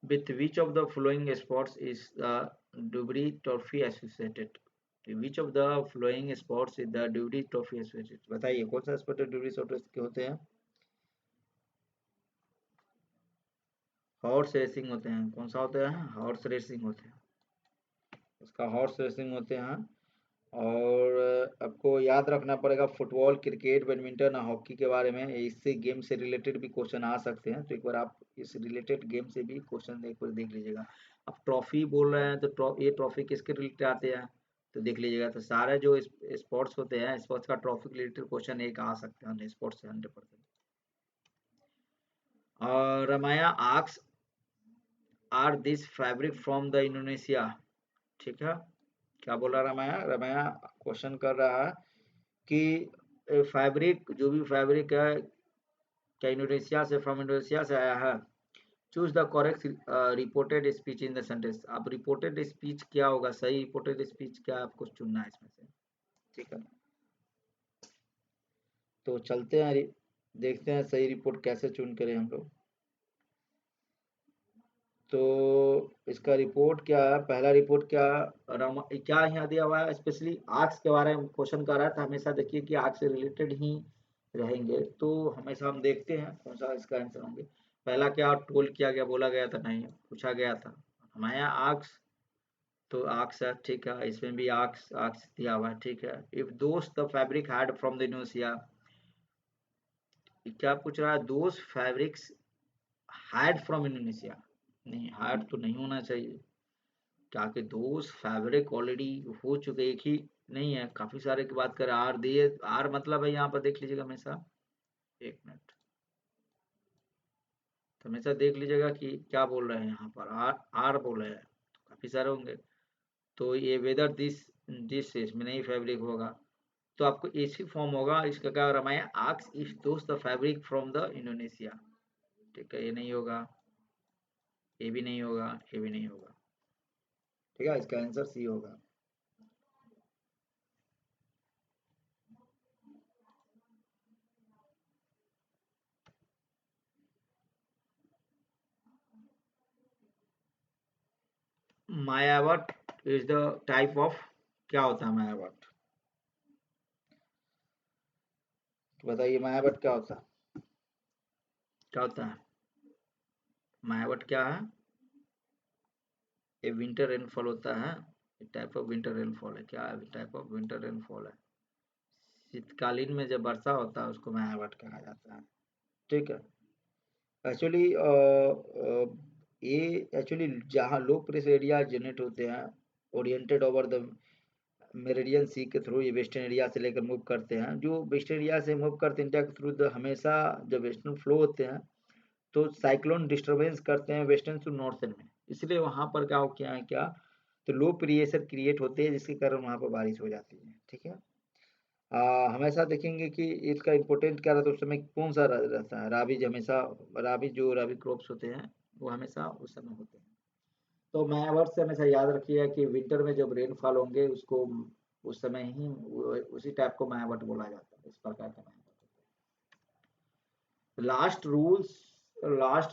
with which of the following sports is the Dubry Trophy associated? Which of the following sports is the Dubry Trophy associated? बताइए कौन सा स्पोर्ट ड्यूबरी ट्रॉफी के होते हैं? हॉर्स रेसिंग होते हैं। कौन सा होता है? हॉर्स रेसिंग होते हैं, इसका हॉर्स रेसिंग होते हैं। और आपको याद रखना पड़ेगा फुटबॉल, क्रिकेट, बैडमिंटन, हॉकी के बारे में, इससे गेम से रिलेटेड भी क्वेश्चन आ सकते हैं, तो एक बार आप इस रिलेटेड गेम से भी क्वेश्चन एक बार देख लीजिएगा। अब ट्रॉफी बोल रहे हैं तो ये ट्रॉफी किसके रिलेटेड आते हैं, तो देख लीजिएगा। तो सारे जो स्पोर्ट्स होते हैं, स्पोर्ट्स का ट्रॉफी रिलेटेड क्वेश्चन एक आ सकते हैं स्पोर्ट्स से 100%। और रामाया आर्क्स are this fabric from the Indonesia, ठीक है। क्या बोल रहा रामाया? रामाया क्वेश्चन कर रहा है कि फैब्रिक, जो भी फैब्रिक है क्या इंडोनेशिया से, फ्रॉम इंडोनेशिया से आया है। Choose the correct reported speech in the sentence, अब रिपोर्टेड स्पीच क्या होगा, सही रिपोर्टेड स्पीच क्या आपको चुनना है इसमें से, ठीक है। तो चलते हैं, देखते हैं सही रिपोर्ट कैसे चुन करें हम लोग। तो इसका रिपोर्ट क्या है, पहला रिपोर्ट क्या, क्या यहाँ दिया हुआ है, स्पेशली आर्क्स के बारे में क्वेश्चन कर रहा है, तो हमेशा देखिए कि आर्क्स से रिलेटेड ही रहेंगे, तो हमेशा हम देखते हैं कौन सा इसका आंसर होंगे। पहला क्या टोल किया गया, बोला गया था, नहीं पूछा गया था हमारे यहाँ आर्क्स, तो आर्क्स है, ठीक है। इसमें भी आर्क्स आर्क्स दिया हुआ है, ठीक है। इफ दोस्त the fabric had from the Indonesia, क्या पूछ रहा है? दोस्त फैब्रिक्स हैड फ्रॉम इंडोनेशिया, नहीं हैड तो नहीं होना चाहिए, क्या कि दोस्त फैब्रिक ऑलरेडी हो चुके, एक ही नहीं है, काफी सारे की बात करें, आर दिए, आर मतलब है यहाँ पर देख लीजिएगा हमेशा, एक मिनट, तो हमेशा देख लीजिएगा कि क्या बोल रहे हैं यहाँ पर, आर आर बोल रहे हैं, तो काफी सारे होंगे, तो ये वेदर दिस दिस इसमें नहीं फैब्रिक होगा, तो आपको एसी फॉर्म होगा इसका, क्या रमाया आक्स इफ दोस्त the fabric from the Indonesia, ठीक है, ये नहीं होगा, ये भी नहीं होगा, ये भी नहीं होगा, ठीक है, इसका आंसर सी होगा। मायावट इज द टाइप ऑफ, क्या होता है मायावट, तो बताइए मायावट क्या होता है, क्या होता है मायावट, क्या है? ये विंटर रेनफॉल होता है, टाइप ऑफ विंटर रेनफॉल है, क्या है टाइप ऑफ विंटर रेनफॉल है, शीतकालीन में जब वर्षा होता है उसको मायावट कहा जाता है। ठीक है। एक्चुअली ये एक्चुअली जहाँ लो प्रेशर एरिया जनरेट होते हैं ओरिएंटेड ओवर द मेरिडियन सी के थ्रू, ये वेस्टर्न एरिया से लेकर मूव करते हैं। जो वेस्टर्न एरिया से मूव करते हैं इंडिया के थ्रू हमेशा जब वेस्टर्न फ्लो होते हैं तो साइक्लोन डिस्टरबेंस करते हैं वेस्टर्न टू नॉर्थन में, इसलिए वहां पर क्या हो क्या है क्या, तो लो प्रेशर क्रिएट होते हैं जिसके कारण वहां पर बारिश हो जाती है। ठीक है। हमेशा देखेंगे कि इसका इम्पोर्टेंट क्या रहता है उस समय, कौन सा रहता है, राबी हमेशा, राबी क्रॉप्स होते हैं वो हमेशा उस समय होते हैं। तो मैं वर्ड से हमेशा याद रखिएगा कि विंटर में जब रेनफॉल होंगे उसको उस समय ही उसी टाइप को मायावट बोला जाता है, इस प्रकार का मायावट। Last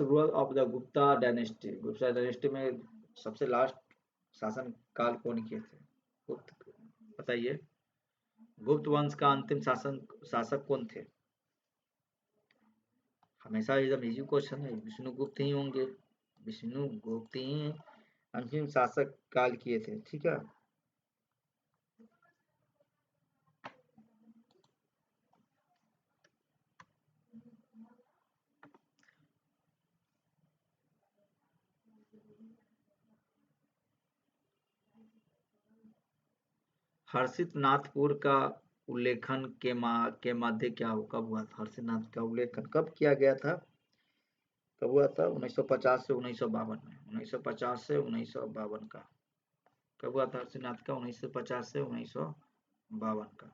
rule of the Gupta dynasty, Gupta dynasty में सबसे लास्ट शासन काल कौन किए थे? गुप्त, बताइए। गुप्त वंश का अंतिम शासक कौन थे? हमेशा एकदम इजी क्वेश्चन है, विष्णुगुप्त ही होंगे। विष्णुगुप्त ही अंतिम शासक काल किए थे। ठीक है। हर्षित नाथपुर का उल्लेखन के मध्य क्या हो कब हुआ था? हर्षित नाथ का उल्लेखन कब किया गया था? कब हुआ था? 1950 से 1952 में। 1950 से 1952 का कब हुआ था हर्षित नाथ का? 1950 से 1952 का।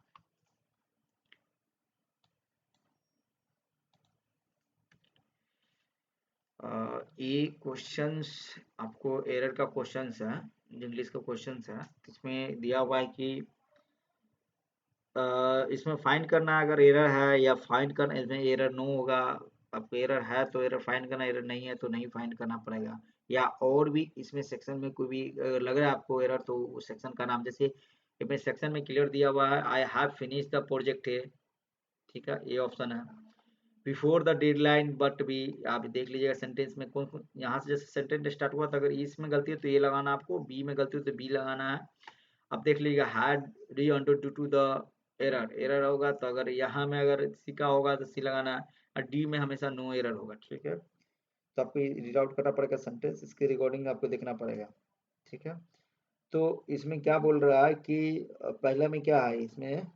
ये क्वेश्चंस आपको एरर का क्वेश्चंस है, इंग्लिश का क्वेश्चंस है। इसमें दिया हुआ है कि इसमें फाइंड करना अगर एरर है या फाइंड करना, इसमें एरर नो होगा। आपको एरर है तो एरर फाइंड करना, एरर नहीं है तो नहीं फाइंड करना पड़ेगा। या और भी इसमें सेक्शन में कोई भी लग रहा है आपको एरर, तो उस सेक्शन का नाम, जैसे इसमें सेक्शन में क्लियर दिया हुआ है I have finish the project है। ठीक है, ये ऑप्शन है। बिफोर द डेडलाइन बट भी, आप देख लीजिएगा सेंटेंस में कौन कौन, यहाँ से जैसे सेंटेंस स्टार्ट हुआ था, अगर इसमें गलती है तो ये लगाना, आपको बी में गलती हो तो बी लगाना है। अब देख लीजिएगा हैड री under due to the error होगा तो अगर यहाँ में अगर सी का होगा तो सी लगाना है, और डी में हमेशा नो एरर होगा। ठीक है। तो आपको रीड आउट करना पड़ेगा सेंटेंस, इसकी रिकॉर्डिंग आपको देखना पड़ेगा। ठीक है। तो इसमें क्या बोल रहा है कि पहले में क्या है, इसमें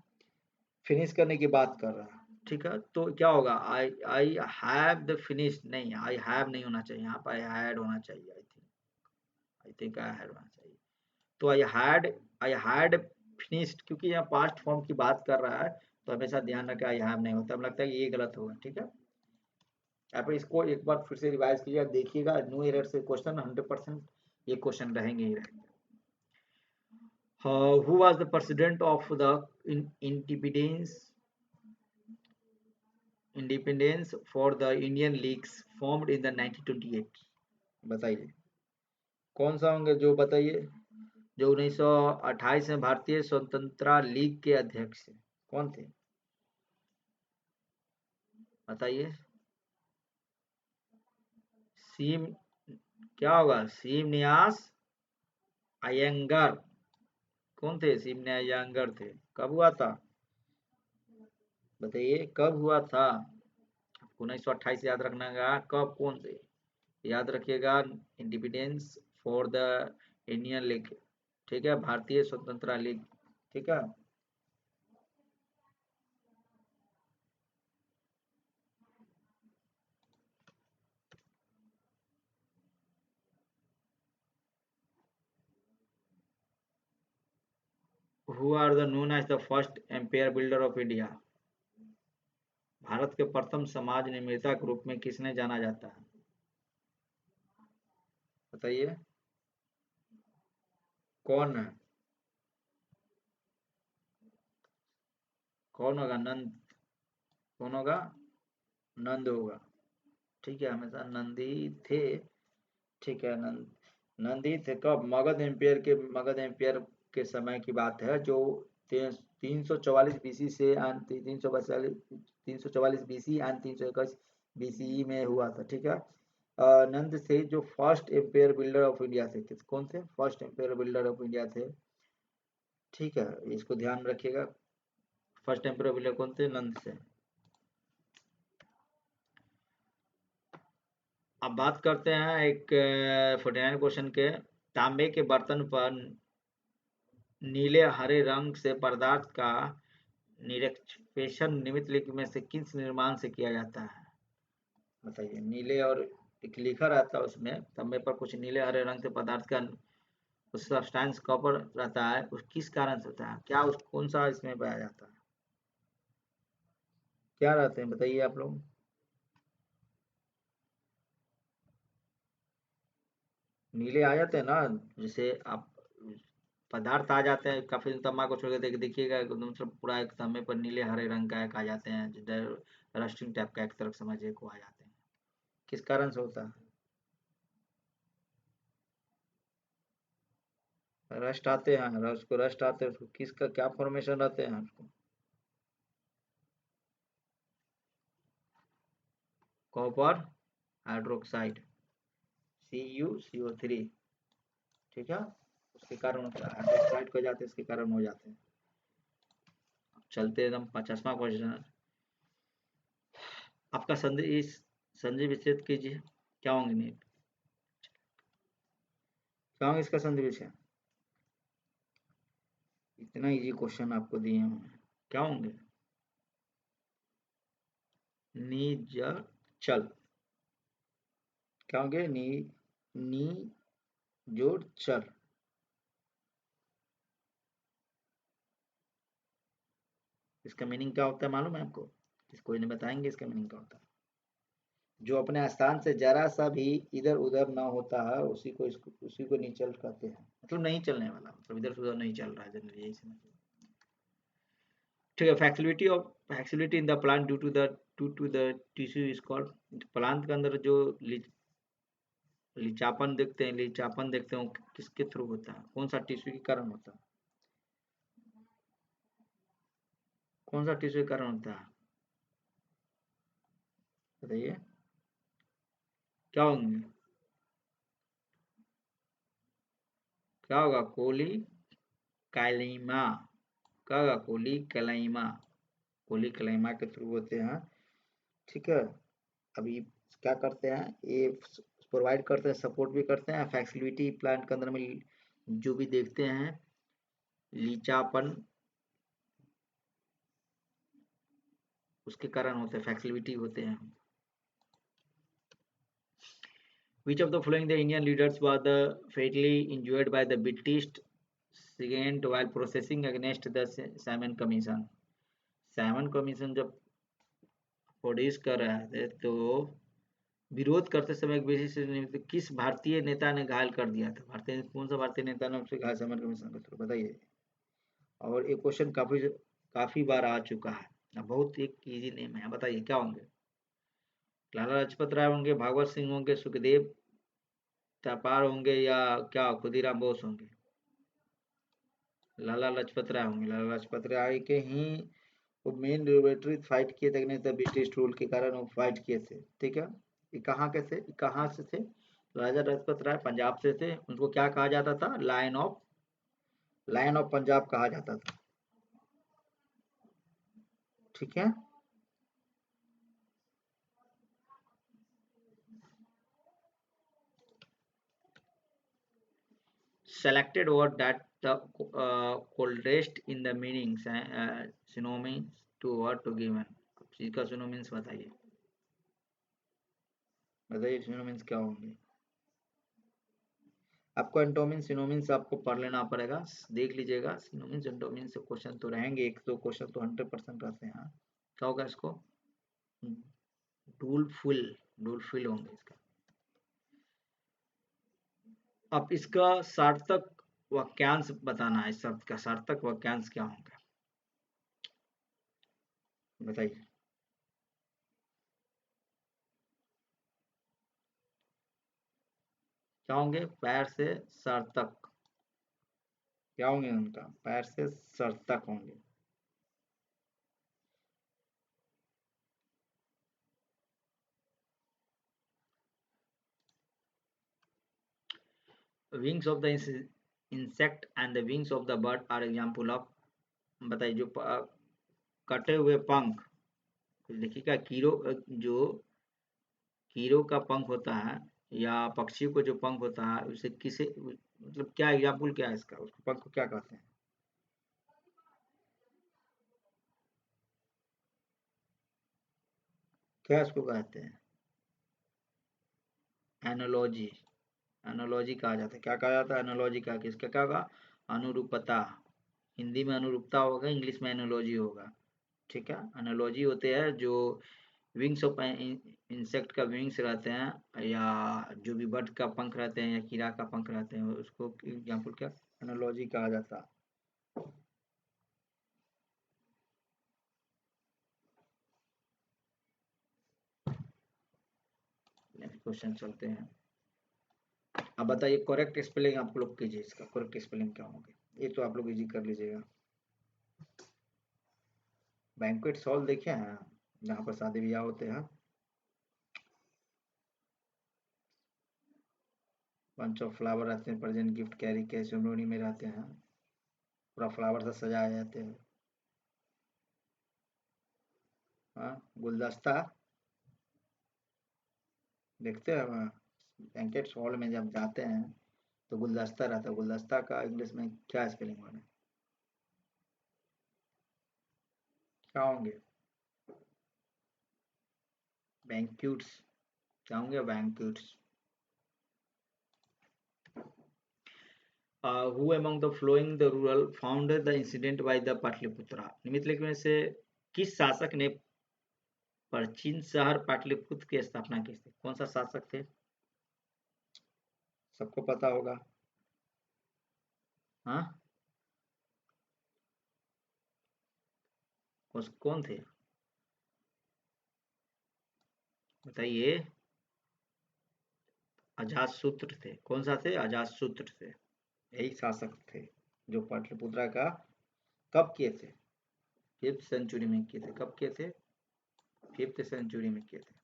फिनिश करने की बात कर रहा है। ठीक है। तो क्या होगा, आई आई हैव द फिनिश, नहीं आई हैव नहीं होना चाहिए, यहाँ पर आई हैड होना चाहिए। आई थिंक आई हैड होना चाहिए। तो आई हैड फिनिश्ड, क्योंकि यहाँ पास्ट फॉर्म की बात कर रहा है तो हमेशा ध्यान रखें आई हैव नहीं होता। अब लगता है कि ये गलत होगा। ठीक है। आप इसको एक बार फिर से रिवाइज कीजिएगा, देखिएगा नो एरर से क्वेश्चन 100% ये क्वेश्चन रहेंगे ही रहेंगे। Who was the president of the independence for the Indian leagues formed in the 1928? बताइए कौन सा होंगे, जो बताइए। जो 1928 में भारतीय स्वतंत्रता लीग के अध्यक्ष कौन थे? बताइए। सीम, क्या होगा, सीम नियास अयंगर। कौन थे? सीम नियास अयंगर थे। कब हुआ था? बताइए कब हुआ था? 1928 याद रखना है, कब, कौन से, याद रखिएगा। Independence for the Indian league. ठीक है, भारतीय स्वतंत्रता लीग। ठीक है। Who are the known as the first empire builder of India? भारत के प्रथम समाज निर्माता के रूप में किसने जाना जाता है? बताइए कौन है? कौन होगा? नंद। कौन होगा? नंद होगा। ठीक है, हमेशा नंदी थे। ठीक है, नंदी थे। कब? मगध एम्पायर के समय की बात है, जो 344 BC से 344 BC एंड 321 BCE में हुआ था। ठीक है। नंद थे जो first empire builder of India थे। कौन थे? First empire builder of India थे। ठीक है, इसको ध्यान रखिएगा। फर्स्ट एम्परर विलियम कौन थे? नंद से। अब बात करते हैं एक 49 क्वेश्चन के। तांबे के बर्तन पर नीले हरे रंग से पदार्थ का निक्षेपण निम्नलिखित में से किस निर्माण से किया जाता है? बताइए। नीले और एक लिखा रहता है उसमें, तांबे पर कुछ नीले हरे रंग से पदार्थ का उस सब्सटेंस कॉपर रहता है, उस किस कारण से होता है? क्या उस कौन सा इसमें पाया जाता है? क्या रहते हैं बताइए आप लोग। नीले आ जाते हैं ना, जैसे आप पदार्थ आ जाते हैं काफी तम्बाकू को छोड़ के देखिएगा, मतलब पूरा एक तांबे पर नीले हरे रंग का एक आ जाते हैं, रस्टिंग टाइप का एक तरफ समझिए को आ जाते हैं। किस कारण से होता है? रस्ट आते हैं, उसको रस्ट आते हैं, उसको किसका क्या फॉर्मेशन रहते हैं उसको? कॉपर हाइड्रोक्साइड, CuCO3, ठीक है, उसके कारण होता है। हाइड्रोक्साइड हो जाते हैं, इसके कारण हो जाते हैं। चलते एकदम 50वां क्वेश्चन। आपका संधि विच्छेद कीजिए। क्या होंगे? नहीं, क्या होंगे इसका संधि विच्छेद? इतना इजी क्वेश्चन आपको दिए हैं, क्या होंगे? नी ज चल। क्या होंगे? नी जोड़ चल। इसका मीनिंग क्या होता है मालूम है आपको? कोई नहीं बताएंगे इसका मीनिंग क्या होता है? जो अपने स्थान से जरा सा भी इधर उधर ना होता है, उसी को निचल कहते हैं। मतलब नहीं चलने वाला, मतलब इधर से उधर नहीं चल रहा है, जनरली यही समझिए। ठीक है। Flexibility in the plant due to the tissue is called. Plant के अंदर जो लिचापन देखते हैं वो किसके थ्रू होता है? कौन सा टिश्यू के कारण होता है? कौन सा टिश्यू के कारण होता है बताइए। क्या होंगे? क्या होगा? कोली कैलिमा। क्या होगा? कोली कैलिमा के थ्रू होते हैं। ठीक है। अभी क्या करते हैं ये? प्रोवाइड करते हैं, सपोर्ट भी करते हैं। फ्लेक्सिबिलिटी प्लांट के अंदर में जो भी देखते हैं लीचापन, उसके कारण होते हैं, फ्लेक्सिबिलिटी होते हैं। Which of the following the Indian leaders was the fatally injured by the British Second while processing against the Simon Commission? Simon commission जब प्रोड्यूस कर रहे थे तो विरोध करते समय एक बेसिस किस भारतीय नेता ने घायल कर दिया था? कौन सा भारतीय नेता ने उससे घायल साइमन कमीशन के थ्रू? बताइए। और ये क्वेश्चन काफी काफी बार आ चुका है, बहुत एक इजी नेम है, बताइए क्या होंगे? लाला लाजपत राय होंगे, भागवत सिंह होंगे, सुखदेव व्यापार होंगे, या क्या खुदीराम बोस होंगे? लाला लाजपत राय होंगे। लाला लाजपत राय के ही वो मेन लिबरेटरी फाइट किए थे नहीं, ब्रिटिश रूल के कारण वो फाइट किए थे। ठीक है। ये कहाँ के थे? कहाँ से थे? राजा लाजपत राय पंजाब से थे। उनको क्या कहा जाता था? लायन ऑफ पंजाब कहा जाता था। ठीक है। Selected word that the coldest in the meaning synonyms to word to given। इसका synonyms बताइए। बताइए synonyms क्या होंगे? आपको एंटोमिन सिनोमिन आपको पढ़ लेना पड़ेगा, देख लीजिएगा। सिनोमिन एंटोमिन से क्वेश्चन तो रहेंगे, एक दो क्वेश्चन तो 100% रहते हैं। क्या होगा इसको? डूलफुल, डूलफुल होंगे इसका। अब इसका सार्थक वाक्यांश बताना है। इस शब्द का सार्थक वाक्यांश क्या होगा बताइए। क्या होंगे? पैर से सर तक। क्या होंगे उनका? पैर से सर तक होंगे। Wings of the insect and the wings of the bird are example of. बताइए। जो कटे हुए पंख, देखिएगा जो कीड़ों का पंख होता है या पक्षी को जो पंख होता है उसे किसे मतलब क्या एग्जाम्पल क्या है इसका, उसको पंख को क्या कहते हैं? क्या इसको कहते हैं? एनालॉजी। एनालॉजी कहा जाता है। क्या कहा जाता है? एनालॉजी कहा, किसका क्या होगा? अनुरूपता। हिंदी में अनुरूपता होगा, इंग्लिश में एनालॉजी होगा। ठीक है, एनालॉजी होते हैं जो विंग्स ऑफ इंसेक्ट का विंग्स रहते हैं या जो भी बर्ड का पंख रहते हैं या कीड़ा का पंख रहते हैं, उसको एग्जाम्पल क्या एनालॉजी कहा जाता है। नेक्स्ट क्वेश्चन चलते हैं। अब बताइए करेक्ट स्पेलिंग आप लोग कीजिए, इसका करेक्ट स्पेलिंग क्या होंगे? ये तो आप लोग इजी कर लीजिएगा। बैंक्वेट हॉल देखे हैं जहाँ पर शादी ब्याह होते हैं? बंच ऑफ फ्लावर रहते हैं, प्रेजेंट गिफ्ट कैरी के सेरेमनी में रहते हैं, पूरा फ्लावर से सजाए जाते हैं। हाँ, गुलदस्ता देखते हैं वहाँ बैंकेट हॉल में जब जाते हैं तो गुलदस्ता रहता है। गुलदस्ता का इंग्लिश में क्या स्पेलिंग होगा? क्या होंगे? बैंक्यूट्स। क्या होंगे? बैंक्यूट्स। Who among the following the ruler founded the incident by the Pataliputra? निम्नलिखित में से किस शासक ने प्राचीन शहर पाटलिपुत्र की स्थापना की थी? कौन सा शासक थे? सबको पता होगा। हाँ, कौन थे बताइए? अजातशत्रु थे। कौन सा थे? अजातशत्रु थे। यही शासक थे जो पाटलिपुत्रा का कब किए थे? 5th सेंचुरी में किए थे। कब किए थे? 5th सेंचुरी में किए थे।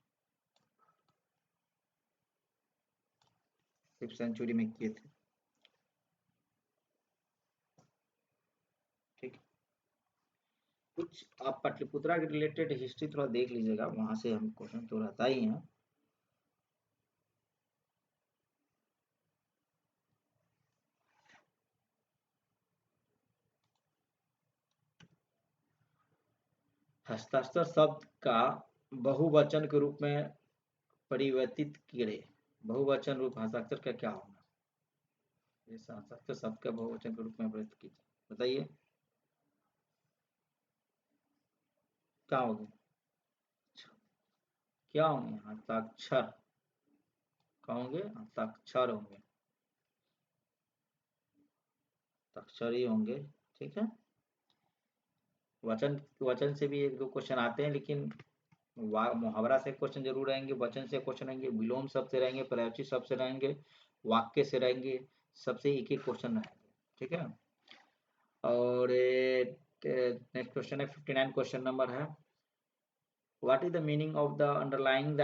5th सेंचुरी में किए थे। ठीक। कुछ आप पाटलिपुत्रा के रिलेटेड हिस्ट्री थोड़ा देख लीजिएगा, वहां से हम क्वेश्चन तो रहता ही है। हस्ताक्षर शब्द का बहुवचन के रूप में परिवर्तित कीड़े, बहुवचन रूप हस्ताक्षर का क्या होगा? ये हस्ताक्षर शब्द का बहुवचन के रूप में परिवर्तित कीजिए, बताइए क्या होगा? क्या होंगे? हस्ताक्षर। क्या होंगे? हस्ताक्षर होंगे, हस्ताक्षर ही होंगे। ठीक है, वचन वचन से भी एक दो क्वेश्चन आते हैं, लेकिन मुहावरा से क्वेश्चन जरूर रहेंगे, वचन से क्वेश्चन रहेंगे, विलोम शब्द से रहेंगे, पर्यायवाची शब्द से रहेंगे, वाक्य से रहेंगे, सबसे एक एक क्वेश्चन रहेंगे। ठीक है, और नेक्स्ट क्वेश्चन है 59 क्वेश्चन नंबर है। What is the meaning of the underlying the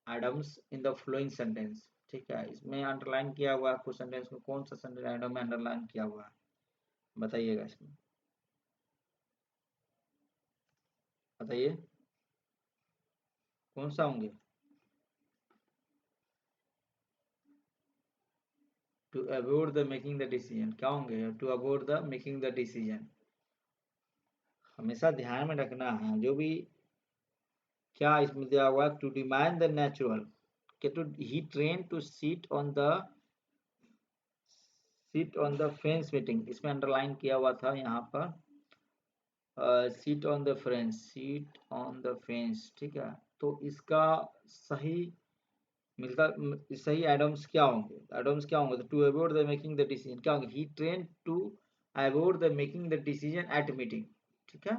idioms in the following sentence? ठीक है, इसमें अंडरलाइन किया हुआ है कुछ सेंटेंस में, कौन सा सेंटेंस एडम में अंडरलाइन किया हुआ है बताइएगा इसमें, बताइए कौन सा होंगे? To avoid the making the decision, क्या होंगे? To avoid the making the decision. हमेशा ध्यान में रखना है जो भी क्या इसमें दिया हुआ, टू डिमांड द नेचुरल के टू ही train to sit on the fence meeting, इसमें अंडरलाइन किया हुआ था यहाँ पर sit on the French, sit on the fence. ठीक है, तो इसका सही सही एडम्स क्या होंगे? एडम्स क्या होंगे? To avoid the making the decision क्या होंगे? He train to avoid the making the decision at meeting. ठीक है,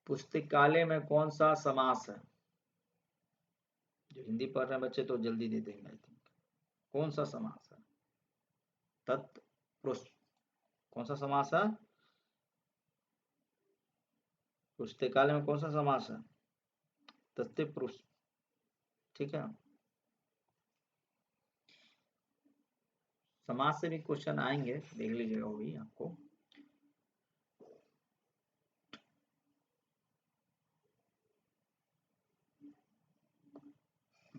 पुस्तकालय में कौन सा समास है? जो हिंदी पढ़ रहे हैं बच्चे तो जल्दी दे देंगे आई थिंक। कौन सा समास है? तत्पुरुष। कौन सा समास है? पुस्तकालय में कौन सा समास है? तत्पुरुष। ठीक है, समाज से भी क्वेश्चन आएंगे, देख लीजिएगा वो भी आपको।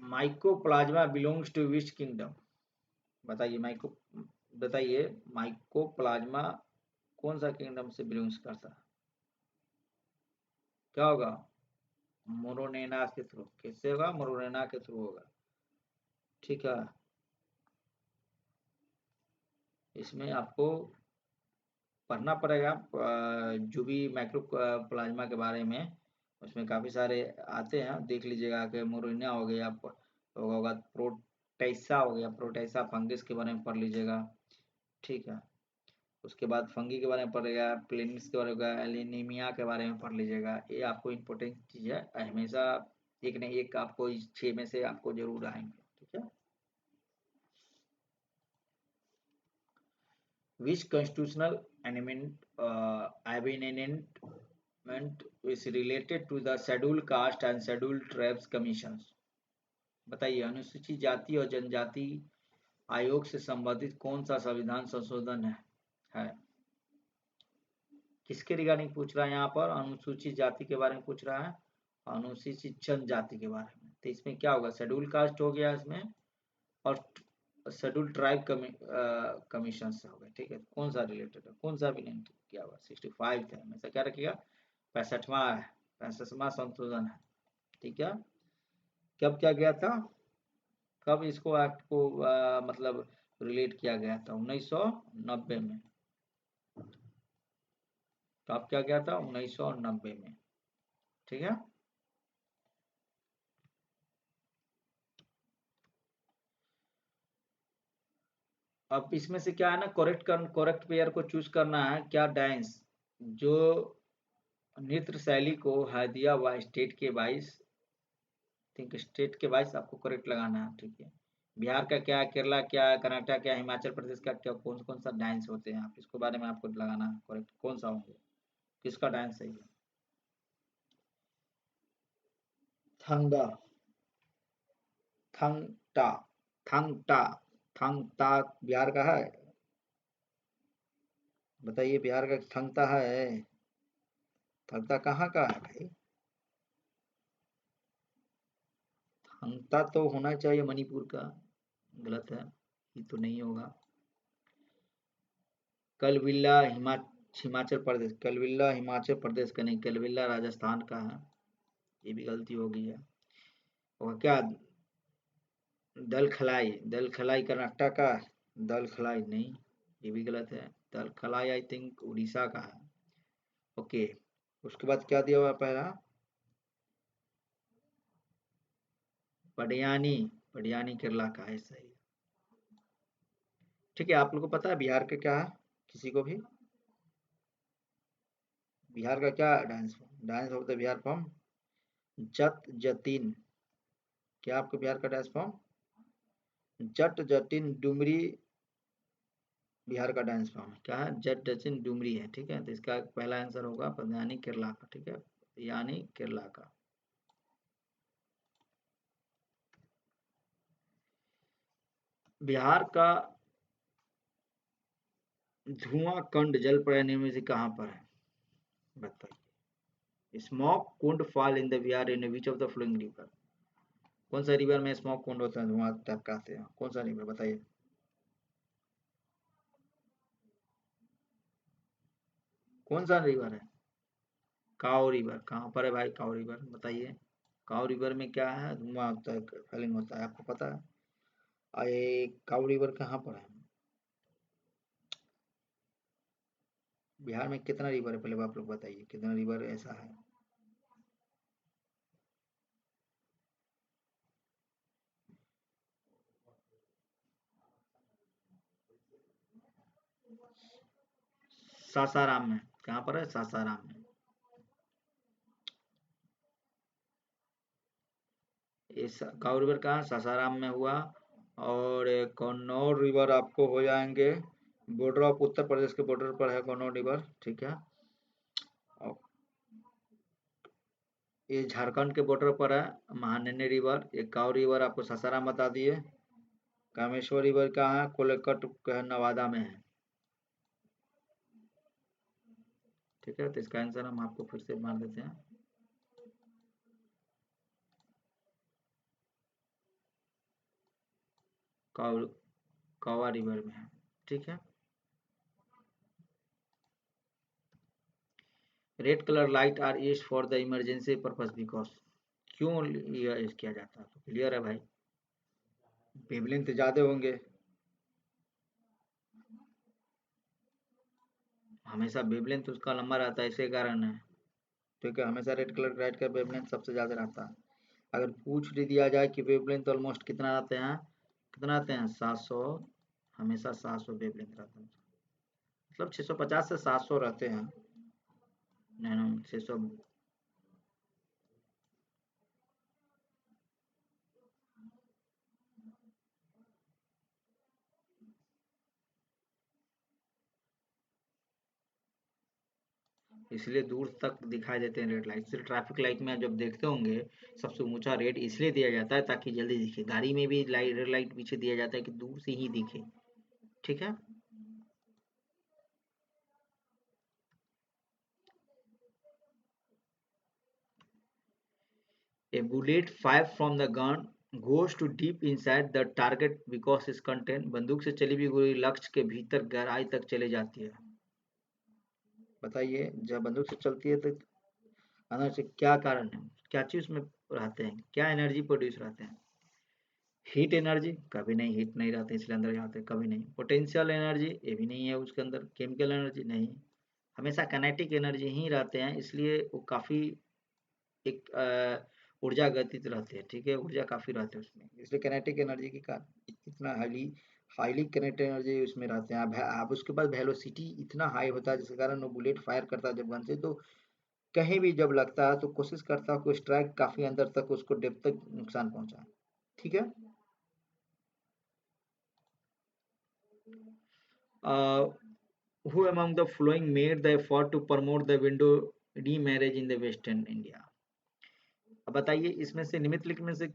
Mycoplasma belongs to which kingdom? बताइए बताइए माइकोप्लाज्मा कौन सा किंगडम से बिलोंग्स करता है? क्या होगा? मोरोनेना के थ्रू। किससे होगा? मोरोनेना के थ्रू होगा। ठीक है, इसमें आपको पढ़ना पड़ेगा जो भी माइक्रो प्लाज्मा के बारे में, उसमें काफ़ी सारे आते हैं, देख लीजिएगा कि मोरिनिया हो गया, होगा प्रोटेसा हो गया, प्रोटेसा फंगस के बारे में पढ़ लीजिएगा। ठीक है, उसके बाद फंगी के बारे में पढ़ेगा, प्लेनिस के बारे में, एलिनीमिया के बारे में पढ़ लीजिएगा। ये आपको इम्पोर्टेंट चीज़ है, हमेशा एक नहीं एक आपको इस 6 में से आपको जरूर आएंगे। ठीक है, which constitutional amendment is related to the scheduled caste and scheduled tribes commissions? बताइए, अनुसूचित जाति और जनजाति आयोग से संबंधित कौन सा संविधान संशोधन है? किसके रिगार्डिंग पूछ रहा है? यहाँ पर अनुसूचित जाति के बारे में पूछ रहा है, अनुसूचित जनजाति के बारे में। तो इसमें क्या होगा? शेड्यूल कास्ट हो गया इसमें, और शेड्यूल ट्राइब कमीशन से हो गया। ठीक है, कौन सा रिलेटेड है? कौन सा भी नहीं किया हुआ? 65 है, हमेशा क्या रखिएगा? 65वां है, 65वां संशोधन है। ठीक है, कब क्या गया था? कब इसको आपको मतलब रिलेट किया गया था? 1990 में। कब क्या गया था? 1990 में। ठीक है, अब इसमें से क्या है ना, करेक्ट पेयर को चूज करना है। क्या डांस जो नृत्य शैली को है दिया हुआ स्टेट के 22, थिंक स्टेट के 22 आपको करेक्ट लगाना है। ठीक है, बिहार का क्या, केरला क्या, कर्नाटक क्या, हिमाचल प्रदेश का क्या, कौन कौन सा डांस होते हैं, आप इसको बारे में आपको लगाना है करेक्ट, कौन सा होंगे, किसका डांस सही है? थंगा, थंगटा, थंगटा, थंगता बिहार का है? बताइए, बिहार का थंगता है? थंगता कहाँ का है भाई? थंगता तो होना चाहिए मणिपुर का। गलत है, ये तो नहीं होगा। कलविल्ला हिमाचल प्रदेश, कलविल्ला हिमाचल प्रदेश का नहीं, कलविल्ला राजस्थान का है। ये भी गलती हो गई है। और क्या? दल खलाई, दल खलाई कर्नाटक का, दल खलाई नहीं, ये भी गलत है। दल खलाई आई थिंक उड़ीसा का है। ओके, उसके बाद क्या दिया हुआ पहला? पडियानी, पडियानी केरला का है, सही। ठीक है, आप लोगों को पता है बिहार का क्या है? किसी को भी बिहार का क्या dance? Dance of the Bihar form Jat Jatin. क्या आपको बिहार का डांस फॉर्म? जट जटिन डुमरी बिहार का डांस फॉर्म है। क्या है? जट जटिन डुमरी है। ठीक है, तो इसका पहला आंसर होगा यानी केरला का। ठीक है, यानी केरला का। बिहार का धुआं कंड जल प्रयाणी में से कहाँ पर है? बताइए, smoke Kund fall in the Bihar in which of the flowing river? कौन सा रिवर में स्मोक कुंड होता है, धुआं टाइप का आते हैं? कौन सा रिवर बताइए? कौन सा रिवर है? काओ रिवर। कहाँ पर है भाई काओ रिवर? बताइए, काओ रिवर में क्या है? धुआं होता है, फैलिंग होता है, आपको पता है? ये काओ रिवर कहाँ पर है? बिहार में कितना रिवर है पहले आप लोग बताइए, कितना रिवर ऐसा है? सासाराम में। कहाँ पर है? सासाराम में। इस काऊ रिवर कहाँ? सासाराम में हुआ। और कन्नौर रिवर आपको हो जाएंगे, बॉर्डर ऑफ उत्तर प्रदेश के बॉर्डर पर है कन्नौर रिवर। ठीक है, और ये झारखंड के बॉर्डर पर है महानंदी रिवर। ये काऊ रिवर आपको सासाराम बता दिए। कामेश्वर रिवर कहाँ है? कोलकट नवादा में है। ठीक है, तो इसका आंसर हम आपको फिर से मान देते हैं। कावा रिवर में है। ठीक है। Red colour light are used for the emergency purpose because, क्यों यूज किया जाता है? तो क्लियर है भाई, वेवलेंथ ज्यादा होंगे, हमेशा वेवलेंथ उसका लंबा रहता है, इसी कारण है। ठीक है, हमेशा रेड कलर लाइट का वेवलेंथ सबसे ज्यादा रहता है। अगर पूछ भी दिया जाए कि वेवलेंथ ऑलमोस्ट कितना आते हैं, कितना आते हैं 700, हमेशा 700 वेवलेंथ रहता है, मतलब 650 से 700 रहते हैं। नैनो 600। इसलिए दूर तक दिखाई देते हैं रेड लाइट। इसलिए ट्रैफिक लाइट में आप जब देखते होंगे सबसे ऊंचा रेड इसलिए दिया जाता है ताकि जल्दी दिखे। गाड़ी में भी लाइट, रेड लाइट पीछे दिया जाता है कि दूर से ही दिखे। ठीक है। A bullet fired from the gun goes to deep inside the target because its content, बंदूक से चली हुई गोली लक्ष्य के भीतर गहराई तक चले जाती है। बताइए, जब बंदूक से चलती है तो अंदर से क्या कारण है, क्या चीज उसमें रहते हैं, क्या एनर्जी प्रोड्यूस रहते हैं? Heat energy? कभी नहीं, हीट नहीं रहते इसलिए अंदर जाते, कभी नहीं। Potential energy? ये भी नहीं है उसके अंदर। Chemical energy? नहीं। हमेशा काइनेटिक एनर्जी ही रहते हैं, इसलिए वो काफी एक ऊर्जा गतित रहते हैं। ठीक है, ऊर्जा काफी रहते हैं उसमें, इसलिए काइनेटिक एनर्जी के कारण इतना हाईली हाईली काइनेटिक एनर्जी उसमें रहते हैं। अब उसके पास वेलोसिटी इतना हाई होता है जिसके कारण वो बुलेट फायर करता है जब गन से, तो कहीं भी जब लगता है तो कोशिश करता है कि स्ट्राइक काफी अंदर तक, उसको डेप्थ तक नुकसान पहुंचाए। ठीक है। uh, who among the following made the effort to promote the window remarriage in the western India? अब बताइए, इसमें से निम्नलिखित में से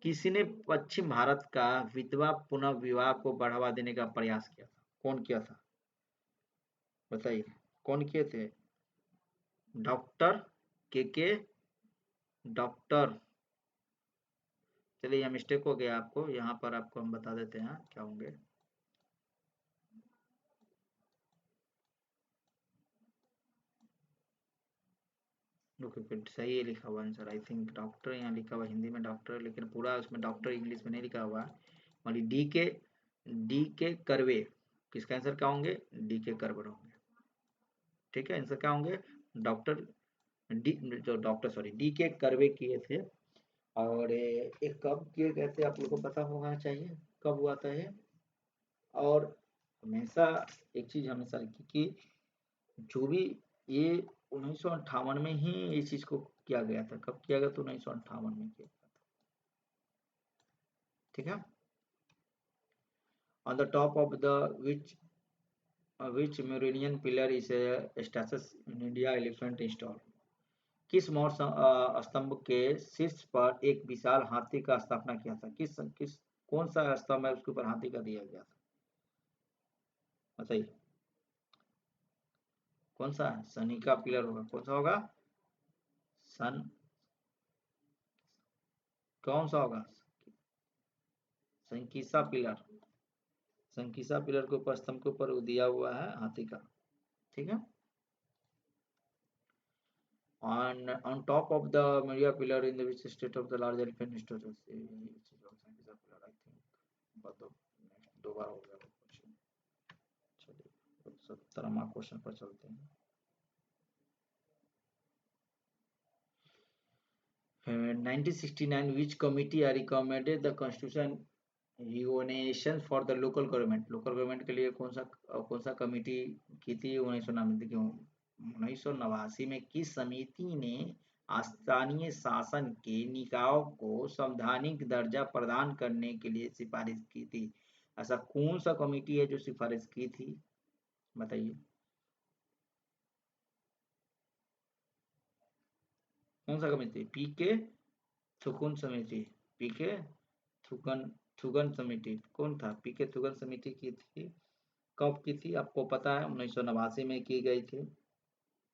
किसी ने पश्चिम भारत का विधवा पुनः विवाह को बढ़ावा देने का प्रयास किया था? कौन किया था? बताइए, कौन किए थे? डॉक्टर के डॉक्टर, चलिए यह मिस्टेक हो गया आपको, यहाँ पर आपको हम बता देते हैं क्या होंगे। सही है लिखा हुआ आंसर, आई थिंक डॉक्टर यहाँ लिखा हुआ हिंदी में डॉक्टर, लेकिन पूरा उसमें डॉक्टर इंग्लिश में नहीं लिखा हुआ है। और डी के करवे, किसका आंसर क्या होंगे? डी के करवे होंगे। ठीक है, आंसर क्या होंगे? डॉक्टर डी, जो डॉक्टर सॉरी डी के करवे किए थे। और ये कब किए गए थे आप लोगों को पता होना चाहिए, कब हुआ था ये। और हमेशा एक चीज हमेशा लिखी कि जो भी ये 1958 में ही इस चीज को किया गया था। कब किया गया? तो 1958 में किया गया था। ठीक है। On the top of the which meridian pillar is status in India elephant install? किस मौर स्तंभ के शीर्ष पर एक विशाल हाथी का स्थापना किया था? किस कौन सा स्तंभ है उसके ऊपर हाथी का दिया गया था? बताइए, कौन सा है? शनि का पिलर होगा। कौन सा होगा? सन, कौन सा होगा? संकीसा पिलर। संकीसा पिलर के ऊपर, स्तंभ के ऊपर दिया हुआ है हाथी का। ठीक है। On top of the Maria pillar in the which state of the large elephant stories, Sankisa pillar, I think but next दो बार हो गया क्वेश्चन। चलिए 17वां क्वेश्चन पर चलते हैं। 1969 which committee recommended the constitution reorganization for the local government? Local government के लिए कौन सा कमिटी की थी 1989 में? किस समिति ने स्थानीय शासन के निकायों को संवैधानिक दर्जा प्रदान करने के लिए सिफारिश की थी? ऐसा कौन सा कमिटी है जो सिफारिश की थी? बताइए, कौन सा कमिटी? पीके थुकुन समिति, पीके थुकन थुगन समिति कौन था? पीके थुगन समिति की थी। कब की थी आपको पता है? 1989 में की गई थी।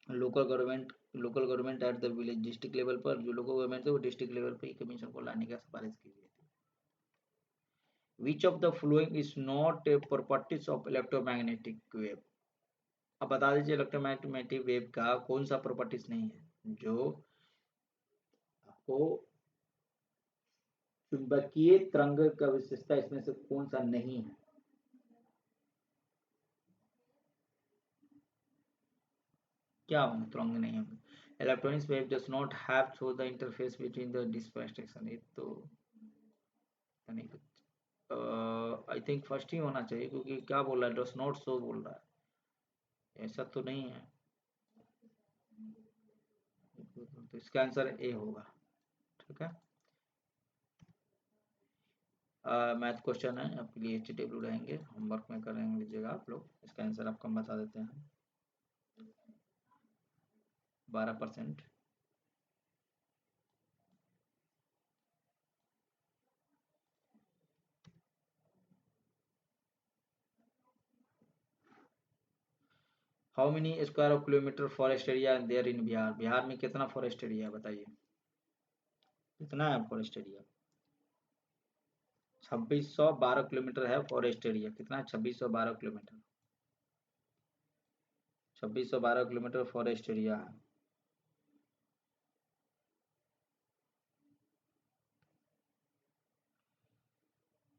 Local government at the village district level पर, जो लोकल गवर्नमेंट थे वो डिस्ट्रिक्ट लेवल पर ही कमीशन को लाने का सिफारिश की गई थी। विच of the following is not a properties of electromagnetic wave? अब बता दीजिए इलेक्ट्रोमैग्नेटिक वेव का कौन सा प्रॉपर्टीज नहीं है जो आपको चुंबकीय तरंग का विशेषता, इसमें से कौन सा नहीं है? क्या होंगे तरंग नहीं होंगे? Electronics wave does not have through the interface between the dispersion. ये तो नहीं, आई थिंक फर्स्ट ही होना चाहिए, क्योंकि क्या बोल रहा है? डज नॉट शो बोल रहा है, ऐसा तो नहीं है। तो इसका आंसर ए होगा। ठीक है, मैथ क्वेश्चन है आपके लिए, HTW रहेंगे, होमवर्क में करेंगे लीजिएगा आप लोग। इसका आंसर आपको हम बता देते हैं। 12%। How many square of kilometre forest area there in Bihar? Bihar में कितना फॉरेस्ट एरिया है बताइए, कितना है फॉरेस्ट एरिया? 2612 किलोमीटर है फॉरेस्ट एरिया। कितना है? 2612 किलोमीटर। 2612 किलोमीटर फॉरेस्ट एरिया है।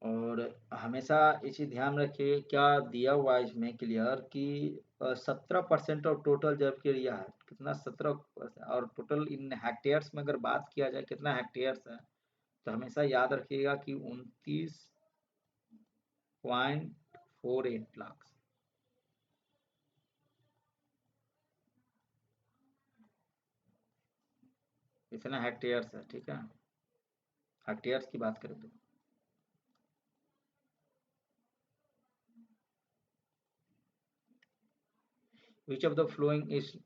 और हमेशा ये चीज ध्यान रखिए, क्या दिया हुआ है इसमें क्लियर कि 17% ऑफ टोटल जब के एरिया है। कितना? 17%। और टोटल इन हेक्टेयर्स में अगर बात किया जाए कितना हेक्टेयर्स है, तो हमेशा याद रखिएगा कि 29.48 लाख। इतना हेक्टेयर्स है, ठीक है, हेक्टेयर्स की बात करें तो। which of the flowing is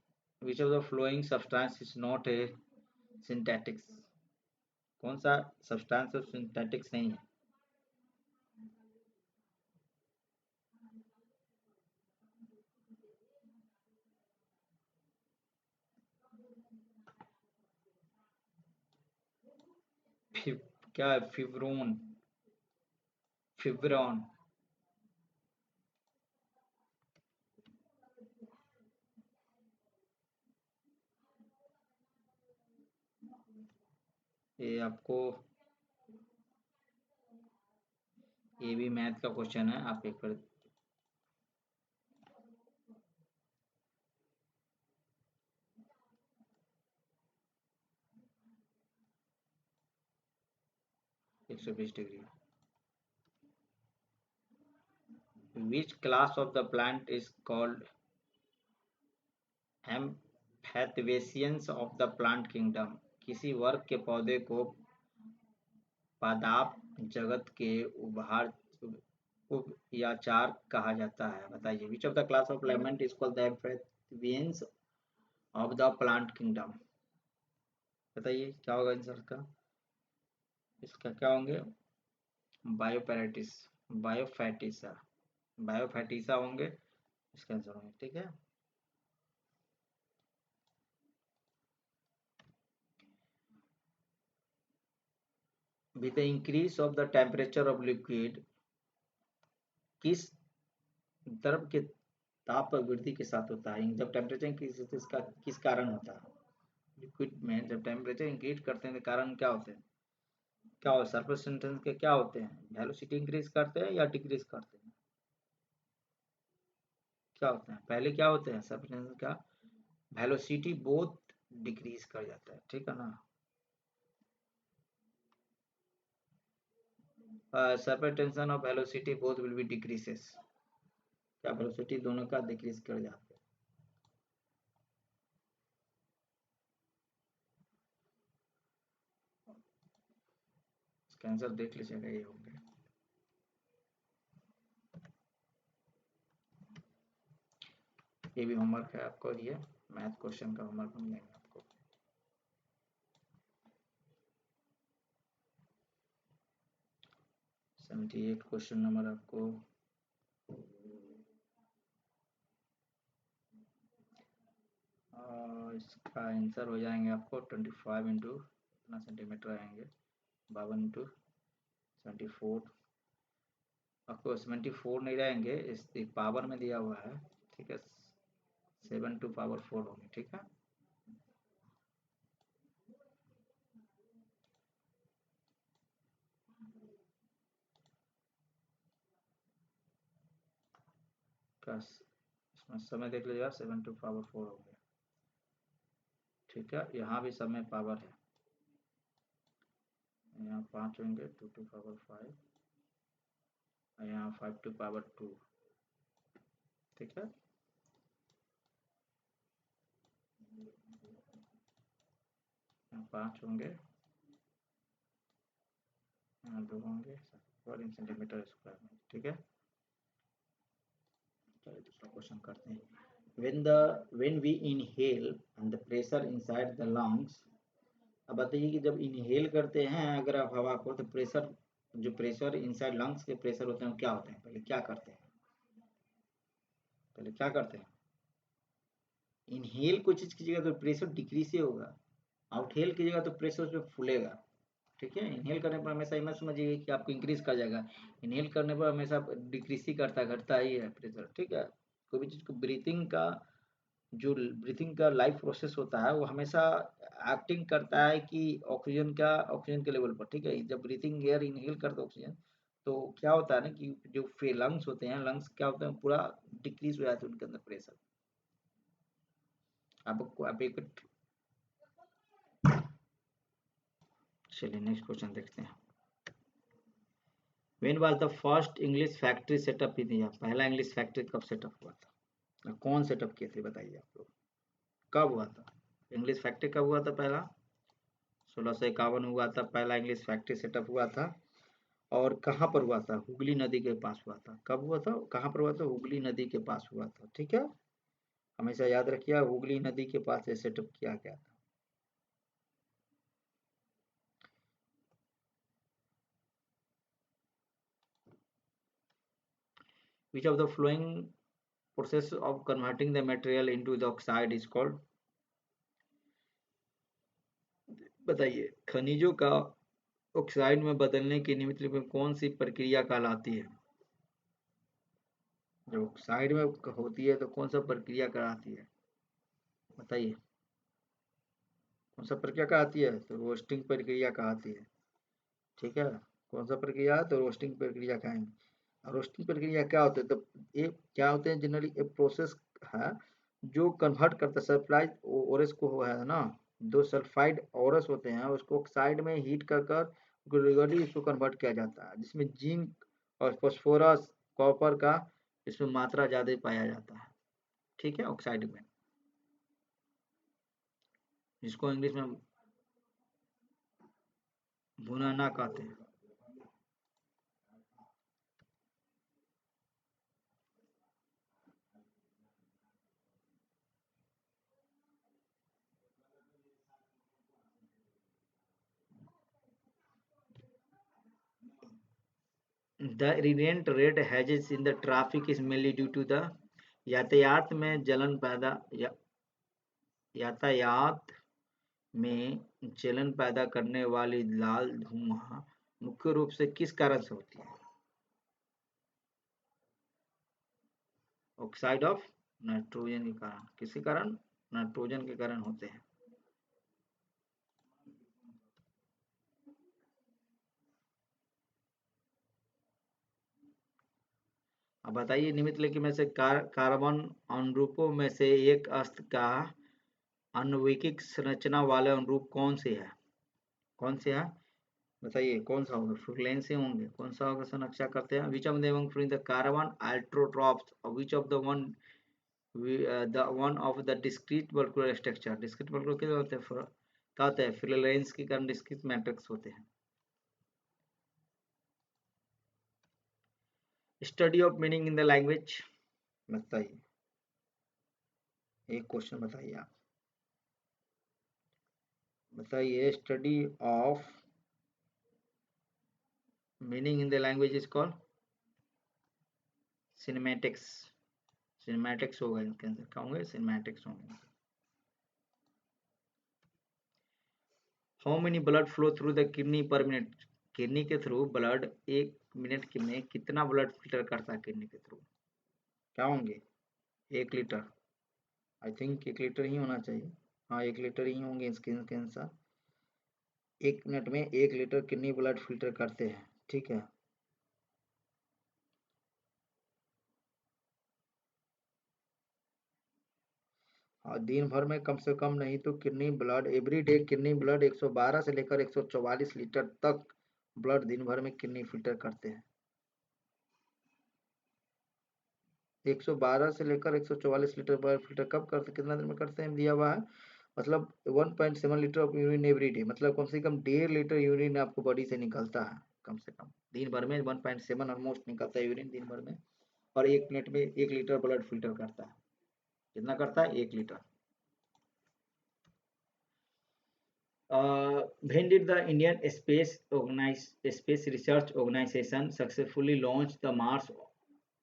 which of the flowing substance is not a synthetics? कौन सा सब्सटेंस सिंथेटिक्स नहीं है? फिव, क्या है? फिब्रोन, फिब्रॉन। ये आपको, ये भी मैथ का क्वेश्चन है, आप एक बार 120 degree. Which class of the plant is called amphibians of the plant kingdom? किसी वर्ग के पौधे को पादाप जगत के उभार उपयाचार कहा जाता है? बताइए, which of the class of plant is called the amphibians of the plant kingdom? बताइए क्या होगा आंसर का? इसका क्या होंगे? बायोपैरेटिस, बायोफैटिसा, बायोफैटिसा होंगे इसका आंसर होंगे। ठीक है, with the increase of the temperature of liquid, किस द्रव के ताप पर वृद्धि के साथ होता है? जब टेम्परेचर इंक्रीज होता है इसका किस कारण होता है? लिक्विड में जब टेम्परेचर इंक्रीज करते हैं तो कारण क्या होते हैं? क्या हो सरफेस टेंशन के क्या होते हैं? वेलोसिटी इंक्रीज करते हैं या डिक्रीज करते हैं? क्या होते हैं? पहले क्या होते हैं? सरफेस टेंशन का वेलोसिटी बोथ डिक्रीज कर जाता है, ठीक है ना। सरफेस टेंशन और velocity both will be decreases. क्या वेलोसिटी दोनों का डिक्रीज कर जाते हैं? इसका आंसर देख लीजिएगा, ये होंगे। ये भी होमवर्क है आपको, ये मैथ क्वेश्चन का होमवर्क हम देंगे आपको। 78 क्वेश्चन नंबर आपको इसका आंसर हो जाएंगे आपको 25 इंटू कितना सेंटीमीटर आएंगे 52 इंटू 74 आपको 74 नहीं रहेंगे इस पावर में दिया हुआ है ठीक है 7 टू पावर 4 होंगे ठीक है प्लस इसमें समय देख लीजिएगा 7 टू पावर 4 हो गया ठीक है यहाँ भी समय पावर है यहाँ 5 होंगे 2 टू पावर 5 और यहाँ 5 टू पावर 2 ठीक है यहाँ 5 होंगे यहाँ 2 होंगे और इन सेंटीमीटर स्क्वायर में ठीक है चलिए दूसरा क्वेश्चन करते हैं when we inhale and the pressure inside the lungs अब बताइए कि जब इनहेल करते हैं अगर आप हवा को तो प्रेशर जो प्रेशर इनसाइड लंग्स के प्रेशर होते हैं क्या होते हैं पहले क्या करते हैं इनहेल कोई चीज कीजिएगा तो प्रेशर डिक्रीज ही होगा आउटहेल कीजिएगा तो प्रेशर उसमें फूलेगा ठीक है इनहेल करने पर हमेशा मत समझिए कि आपको इंक्रीज कर जाएगा इनहेल करने पर हमेशा डिक्रीज ही करता घटता ही है प्रेशर ठीक है कोई भी चीज को ब्रीथिंग का लाइफ प्रोसेस होता है वो हमेशा एक्टिंग करता है कि ऑक्सीजन के लेवल पर ठीक है जब ब्रीथिंग एयर इनहेल करते ऑक्सीजन तो क्या होता है ना कि जो लंग्स होते हैं लंग्स क्या होते हैं पूरा डिक्रीज हो जाता है उनके अंदर प्रेशर आपको आप एक चलिए नेक्स्ट क्वेश्चन देखते हैं when was the first English factory setup in India पहला इंग्लिश फैक्ट्री कब सेटअप हुआ था कौन सेटअप किए थे बताइए आप लोग कब हुआ था इंग्लिश फैक्ट्री कब हुआ था पहला 1651 हुआ था पहला इंग्लिश फैक्ट्री सेटअप हुआ था और कहाँ पर हुआ था हुगली नदी के पास हुआ था कब हुआ था कहाँ पर हुआ था हुगली नदी के पास हुआ था ठीक है हमेशा याद रखिए हुगली नदी के पास ये सेटअप किया गया था which of the flowing process of converting the material into the oxide is called बताइए खनिजों का ऑक्साइड में बदलने की निमित्त में कौन सी प्रक्रिया कहलाती है जो ऑक्साइड में होती है तो कौन सा प्रक्रिया कहलाती है बताइए कौन सा प्रक्रिया कहलाती है तो रोस्टिंग प्रक्रिया कहलाती है ठीक है कौन सा प्रक्रिया है तो रोस्टिंग प्रक्रिया कहेंगे रोस्टिंग प्रक्रिया क्या होता है तो ये क्या होते हैं जनरली एक प्रोसेस है जो कन्वर्ट करता है सल्फाइड ओरस को है ना दो सल्फाइड ओरस होते हैं उसको ऑक्साइड में हीट कर ग्रेजुअली इसको कन्वर्ट किया जाता है जिसमें जिंक और फास्फोरस कॉपर का इसमें मात्रा ज्यादा पाया जाता है ठीक है ऑक्साइड में जिसको इंग्लिश में भुनाना कहते हैं The inherent rate hedges in the traffic is mainly due to the यातायात में जलन पैदा यातायात में जलन पैदा करने वाली लाल धुआं मुख्य रूप से किस कारण से होती है ऑक्साइड ऑफ नाइट्रोजन के कारण किसके कारण नाइट्रोजन के कारण होते हैं अब बताइए निम्नलिखित में से कार्बन अनुरूपों में से एक अस्त का आणविक संरचना वाले अनुरूप कौन से है बताइए कौन सा होगा फ्लूरेंस से होंगे कौन सा होगा संरक्षा करते हैं which of the among the carbon allotropes और which of the one of the discrete molecular structure discrete molecular क्या होते हैं क्या होता है फ्लूरेंस के कारण डिस्क्रीट मैट्रिक्स होते हैं study of meaning in the language बताइए एक क्वेश्चन बताइए आप बताइए study of meaning in the language is called cinematics. Cinematics होगा इनके अंदर, क्या होंगे? सिनेमैटिक्स होंगे। How many blood flow through the kidney पर मिनट? किडनी के थ्रू ब्लड एक मिनट में कितना ब्लड फिल्टर करता है किडनी के थ्रू? क्या होंगे? 1 लीटर। आई थिंक 1 लीटर ही होना चाहिए। हाँ, 1 लीटर ही होंगे इसके अनुसार। 1 मिनट में 1 लीटर किडनी ब्लड फिल्टर करते हैं, ठीक है। और दिन भर में कम से कम नहीं तो kidney blood every day kidney blood 112 से लेकर 144 लीटर तक ब्लड दिन भर में किडनी फिल्टर करते हैं। 112 से लेकर 144 लीटर ब्लड फिल्टर कब करते, कितना दिन में करते हैं दिया हुआ है। मतलब 1.7 litre of urine every day, मतलब कम से कम 1.5 लीटर यूरिन आपको बॉडी से निकलता है कम से कम दिन भर में। 1.7 ऑलमोस्ट निकलता है यूरिन दिन भर में। और 1 मिनट में 1 लीटर ब्लड फिल्टर करता है। कितना करता है? 1 litre. When did the Indian Space Research Organization successfully launch the Mars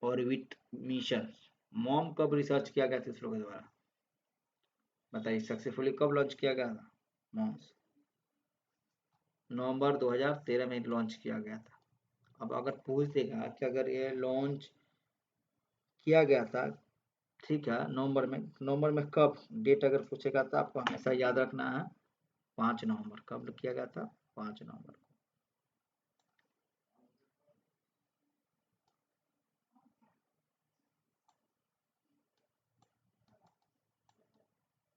orbit mission? Mom कब रिसर्च किया गया था इसरो के द्वारा? बताइए, सक्सेसफुली कब लॉन्च किया गया था मॉम्स? नवंबर 2013 में लॉन्च किया गया था। अब अगर पूछ देगा कि अगर ये लॉन्च किया गया था, ठीक है, नवंबर में कब, डेट अगर पूछेगा तो आपको हमेशा याद रखना है 5 नवंबर। कब किया गया था? 5 नवंबर को।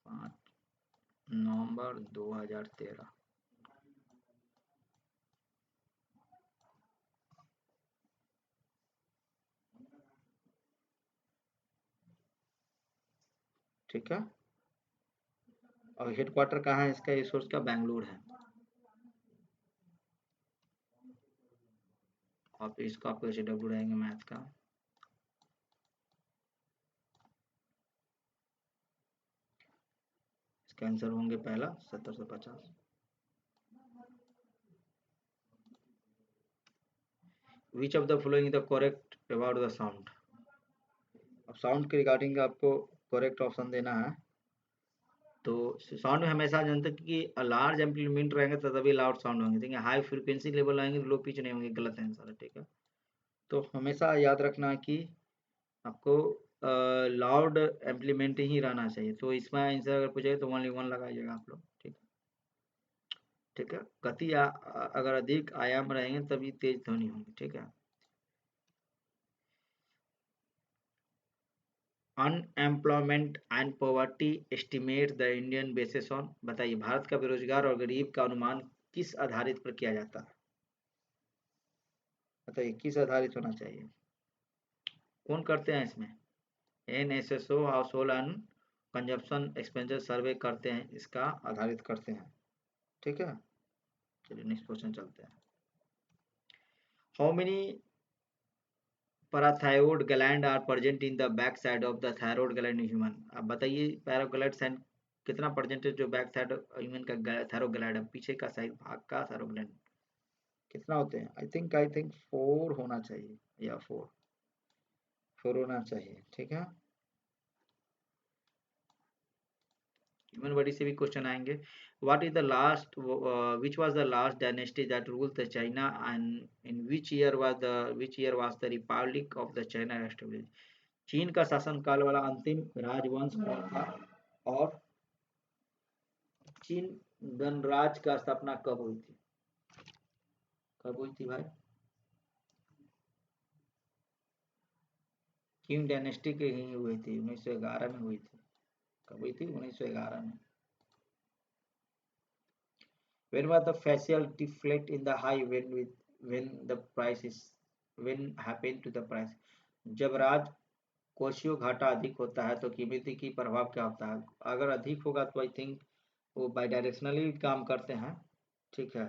5 नवंबर 2013। ठीक है। और हेडक्वार्टर कहाँ है इसका? रिसोर्स का बेंगलुरु है। और इसका आपको HW रहेंगे मैथ का। इसका आंसर होंगे पहला 1750। विच of the following is the correct about the sound? अब साउंड के रिगार्डिंग आपको करेक्ट ऑप्शन देना है। तो साउंड में हमेशा जानते हैं कि लार्ज एम्पलीमेंट रहेंगे तो तभी लाउड साउंड होंगे, ठीक है। हाई फ्रीक्वेंसी लेवल आएंगे तो लो पिच नहीं होंगे, गलत आंसर है, ठीक है। तो हमेशा याद रखना है कि आपको लाउड एम्पलीमेंट ही रहना चाहिए। तो इसमें आंसर अगर पूछेगा तो 1 लगाइएगा आप लोग, ठीक है। ठीक है, गति अगर अधिक आयाम रहेंगे तभी तेज ध्वनि होंगी, ठीक है। Unemployment and poverty estimate the Indian basis on? बताइए, भारत का बेरोजगार और गरीब का अनुमान किस आधारित पर किया जाता है? बताइए, किस आधारित होना चाहिए? कौन करते हैं इसमें? NSSO house hold and consumption expenditure सर्वे करते हैं, इसका आधारित करते हैं, ठीक है। चलिए नेक्स्ट क्वेश्चन चलते हैं। How many parathyroid gland are present in the back side of the thyroid gland in human? अब बताइए, पैराग्लैंड कितना परसेंटेज जो बैक साइड ह्यूमन का थायरॉयड ग्लैंड है, पीछे का साइड भाग का थायरॉयड ग्लैंड कितना होते हैं? आई थिंक 4 होना चाहिए, या 4 होना चाहिए, ठीक है। ह्यूमन बॉडी से भी क्वेश्चन आएंगे। What is the last which was the last dynasty that ruled the China and in which year was the Republic of the China establish? चीन का शासनकाल वाला अंतिम राजवंश कौन था? और चीन गणराज्य का स्थापना कब हुई थी? कब हुई थी भाई? किंग डायनेस्टी की ही हुई थी, 1911 में हुई थी। कब हुई थी? 1911 में। When was the facial deflate in the high when the price is when happened to the price? जब राज कोशियों घाटा अधिक होता है तो कीमती की प्रभाव क्या होता है? अगर अधिक होगा तो आई थिंक वो बाई डायरेक्शनली काम करते हैं, ठीक है।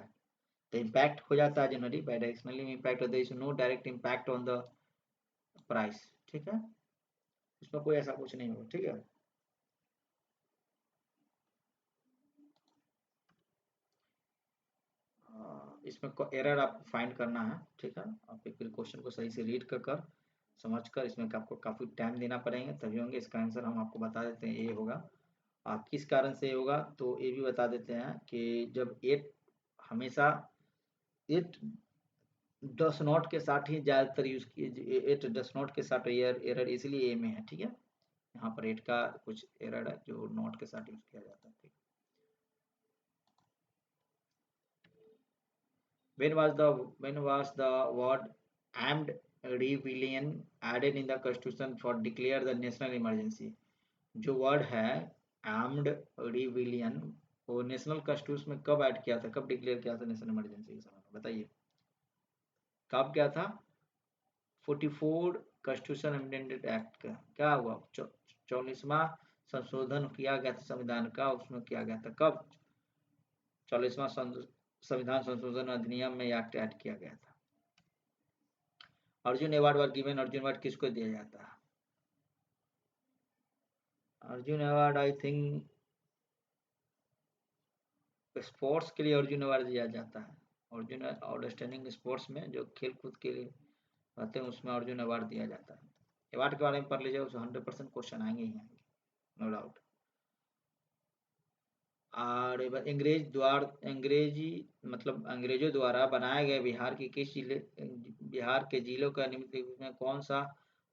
तो इम्पैक्ट हो जाता है जनरली, बाई डायरेक्शनली इम्पैक्ट होता है, is no direct impact on the price, ठीक है। इसमें कोई ऐसा कुछ नहीं होगा, ठीक है। इसमें एरर आपको फाइंड करना है, ठीक है। आप एक क्वेश्चन को सही से रीड कर समझ कर इसमें आपको काफ़ी टाइम देना पड़ेगा, तभी होंगे। इसका आंसर हम आपको बता देते हैं, ये होगा। किस कारण से ये होगा तो ये भी बता देते हैं कि जब एट हमेशा एट डस नॉट के साथ ही ज़्यादातर यूज़ किए, एट डस नॉट के साथ एरर इसलिए ए में है, ठीक है। यहाँ पर एट का कुछ एरर है जो नॉट के साथ यूज़ किया जाता है, ठीक। When was the word armed rebellion added in the constitution for declare the national emergency? जो वर्ड है आर्म्ड रिविलियन वो नेशनल कॉन्स्टिट्यूशन में कब ऐड किया था, कब डिक्लेयर किया था नेशनल इमरजेंसी के समय में, बताइए कब क्या था। 44 कॉन्स्टिट्यूशन अमेंडमेंट एक्ट का क्या हुआ, 44वां संशोधन किया गया था संविधान का, उसमें किया गया था कब, 44वां संविधान संशोधन अधिनियम में एक्ट ऐड किया गया था। Arjun award were given, Arjun award किसको दिया जाता है, Arjun award I think sports के लिए अर्जुन अवार्ड दिया जाता है। अर्जुन आउटस्टैंडिंग स्पोर्ट्स में जो खेल कूद के लिए रहते हैं उसमें अर्जुन अवार्ड दिया जाता है। अवार्ड के बारे में पढ़ लीजिए, उसमें 100% क्वेश्चन आएंगे ही आएंगे, नो डाउट। और अंग्रेजी मतलब अंग्रेजों द्वारा बनाए गए बिहार की किस जिले, बिहार के जिलों का निम्नलिखित में कौन सा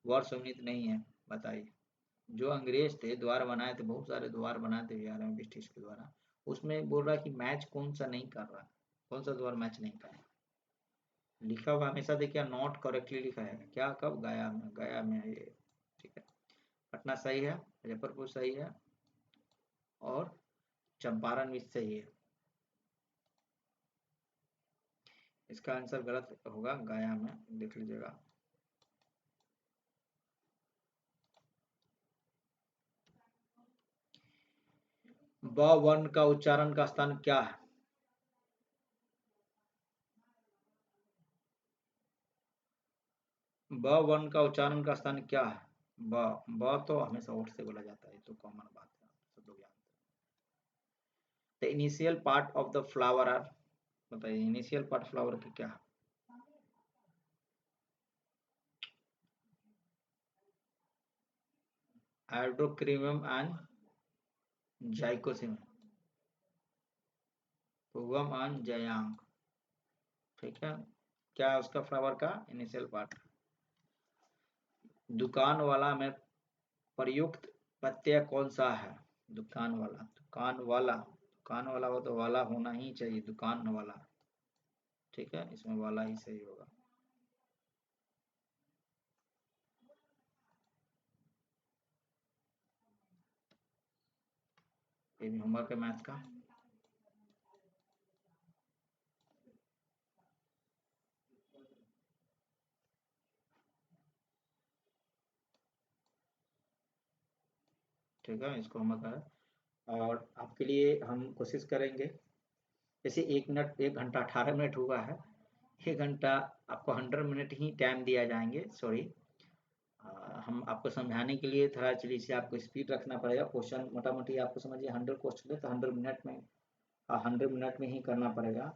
वर्ड सम्मिलित नहीं है, बताइए। जो अंग्रेज थे द्वार बनाए थे, बहुत सारे द्वार बनाए थे बिहार में ब्रिटिश के द्वारा, उसमें बोल रहा है कि मैच कौन सा नहीं कर रहा, कौन सा द्वार मैच नहीं कर रहा। लिखा हुआ हमेशा देखिए नॉट करेक्टली लिखा है, क्या कब, गया में है ये, ठीक है। पटना सही है, मुजफ्फरपुर सही है और चंपारण भी सही है। इसका आंसर गलत होगा, गया में, देख लीजिएगा। ब वर्ण का उच्चारण का स्थान क्या है, ब वर्ण का उच्चारण का स्थान क्या है, ब तो हमेशा ओठ से बोला जाता है, ये तो कॉमन बात है, सब लोग जानते हैं। The initial part of the flower are, बताइए इनिशियल पार्ट फ्लावर की क्या है, हाइड्रोक्रीमियम एंड जाइकोसिम, पुष्पम एंड जयांग, ठीक है। क्या है उसका फ्लावर का इनिशियल पार्ट। दुकान वाला में प्रयुक्त प्रत्यय कौन सा है, दुकान वाला, दुकान वाला, दुकान वाला हो तो वाला होना ही चाहिए, दुकान वाला, ठीक है, इसमें वाला ही सही होगा। ये भी होमवर्क है मैथ का। ठीक है, इसको होमवर्क है और आपके लिए हम कोशिश करेंगे, जैसे 1 मिनट, 1 घंटा 18 मिनट हुआ है, 1 घंटा आपको 100 मिनट ही टाइम दिया जाएंगे, सॉरी। हम आपको समझाने के लिए थोड़ा चलिए इसे आपको स्पीड रखना पड़ेगा। क्वेश्चन मोटा मोटी आपको समझिए 100 क्वेश्चन है तो 100 मिनट में, 100 मिनट में ही करना पड़ेगा,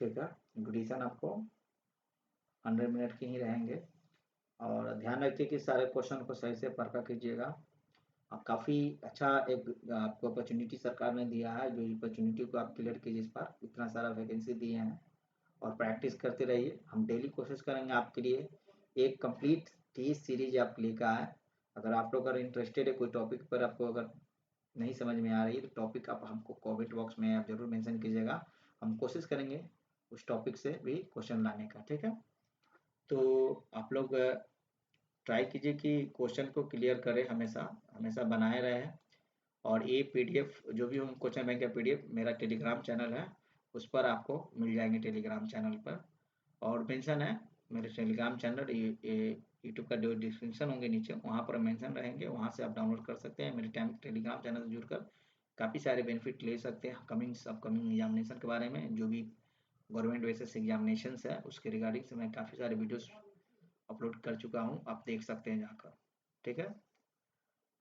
ठीक है। डिवीजन आपको 100 मिनट के ही रहेंगे और ध्यान रखिए कि सारे क्वेश्चन को सही से पढ़ा कीजिएगा। काफ़ी अच्छा एक आपको अपॉर्चुनिटी सरकार ने दिया है, जो अपॉर्चुनिटी को आप क्लियर कीजिए, इस पर इतना सारा वैकेंसी दिए हैं और प्रैक्टिस करते रहिए। हम डेली कोशिश करेंगे आपके लिए एक कंप्लीट टी सीरीज आप लेकर आए। अगर आप लोग अगर इंटरेस्टेड है कोई टॉपिक पर, आपको अगर नहीं समझ में आ रही है तो टॉपिक आप हमको कमेंट बॉक्स में आप जरूर मेंशन कीजिएगा, हम कोशिश करेंगे उस टॉपिक से भी क्वेश्चन लाने का, ठीक है। तो आप लोग ट्राई कीजिए कि क्वेश्चन को क्लियर करें, हमेशा हमेशा बनाए रहे। और ये पीडीएफ जो भी हम क्वेश्चन बैंक का पीडीएफ मेरा टेलीग्राम चैनल है, उस पर आपको मिल जाएंगे, टेलीग्राम चैनल पर। और मेंशन है मेरे टेलीग्राम चैनल, ये यूट्यूब का जो डिस्क्रिप्शन होंगे नीचे वहाँ पर मेंशन रहेंगे, वहाँ से आप डाउनलोड कर सकते हैं। मेरे टेलीग्राम चैनल से जुड़कर काफ़ी सारे बेनिफिट ले सकते हैं, अपकमिंग एग्जामिनेशन के बारे में, जो भी गवर्नमेंट बेसिस एग्जामिनेशन है उसके रिगार्डिंग से मैं काफ़ी सारे वीडियोस अपलोड कर चुका हूँ, आप देख सकते हैं जाकर, ठीक है।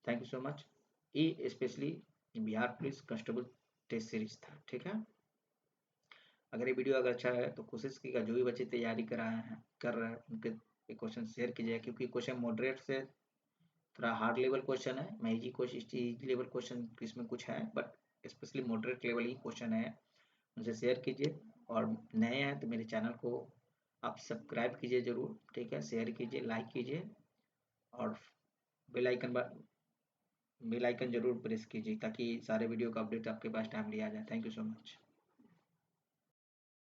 Thank you so much. ये specially Bihar police constable test series था, ठीक है। अगर ये वीडियो अगर अच्छा है तो कोशिश कीजिएगा, जो भी बच्चे तैयारी कर रहे हैं उनके ये क्वेश्चन शेयर कीजिए, क्योंकि क्वेश्चन मॉडरेट से थोड़ा हार्ड लेवल क्वेश्चन है, मैं इजी इजी लेवल क्वेश्चन इसमें कुछ है, but specially moderate level he question है। मुझे शेयर कीजिए, और नए हैं तो मेरे चैनल को आप सब्सक्राइब कीजिए जरूर, ठीक है, शेयर कीजिए, लाइक कीजिए, और बेल आइकन बेल आइकन जरूर प्रेस कीजिए, ताकि सारे वीडियो का अपडेट आपके पास टाइमली आ जाए। Thank you so much.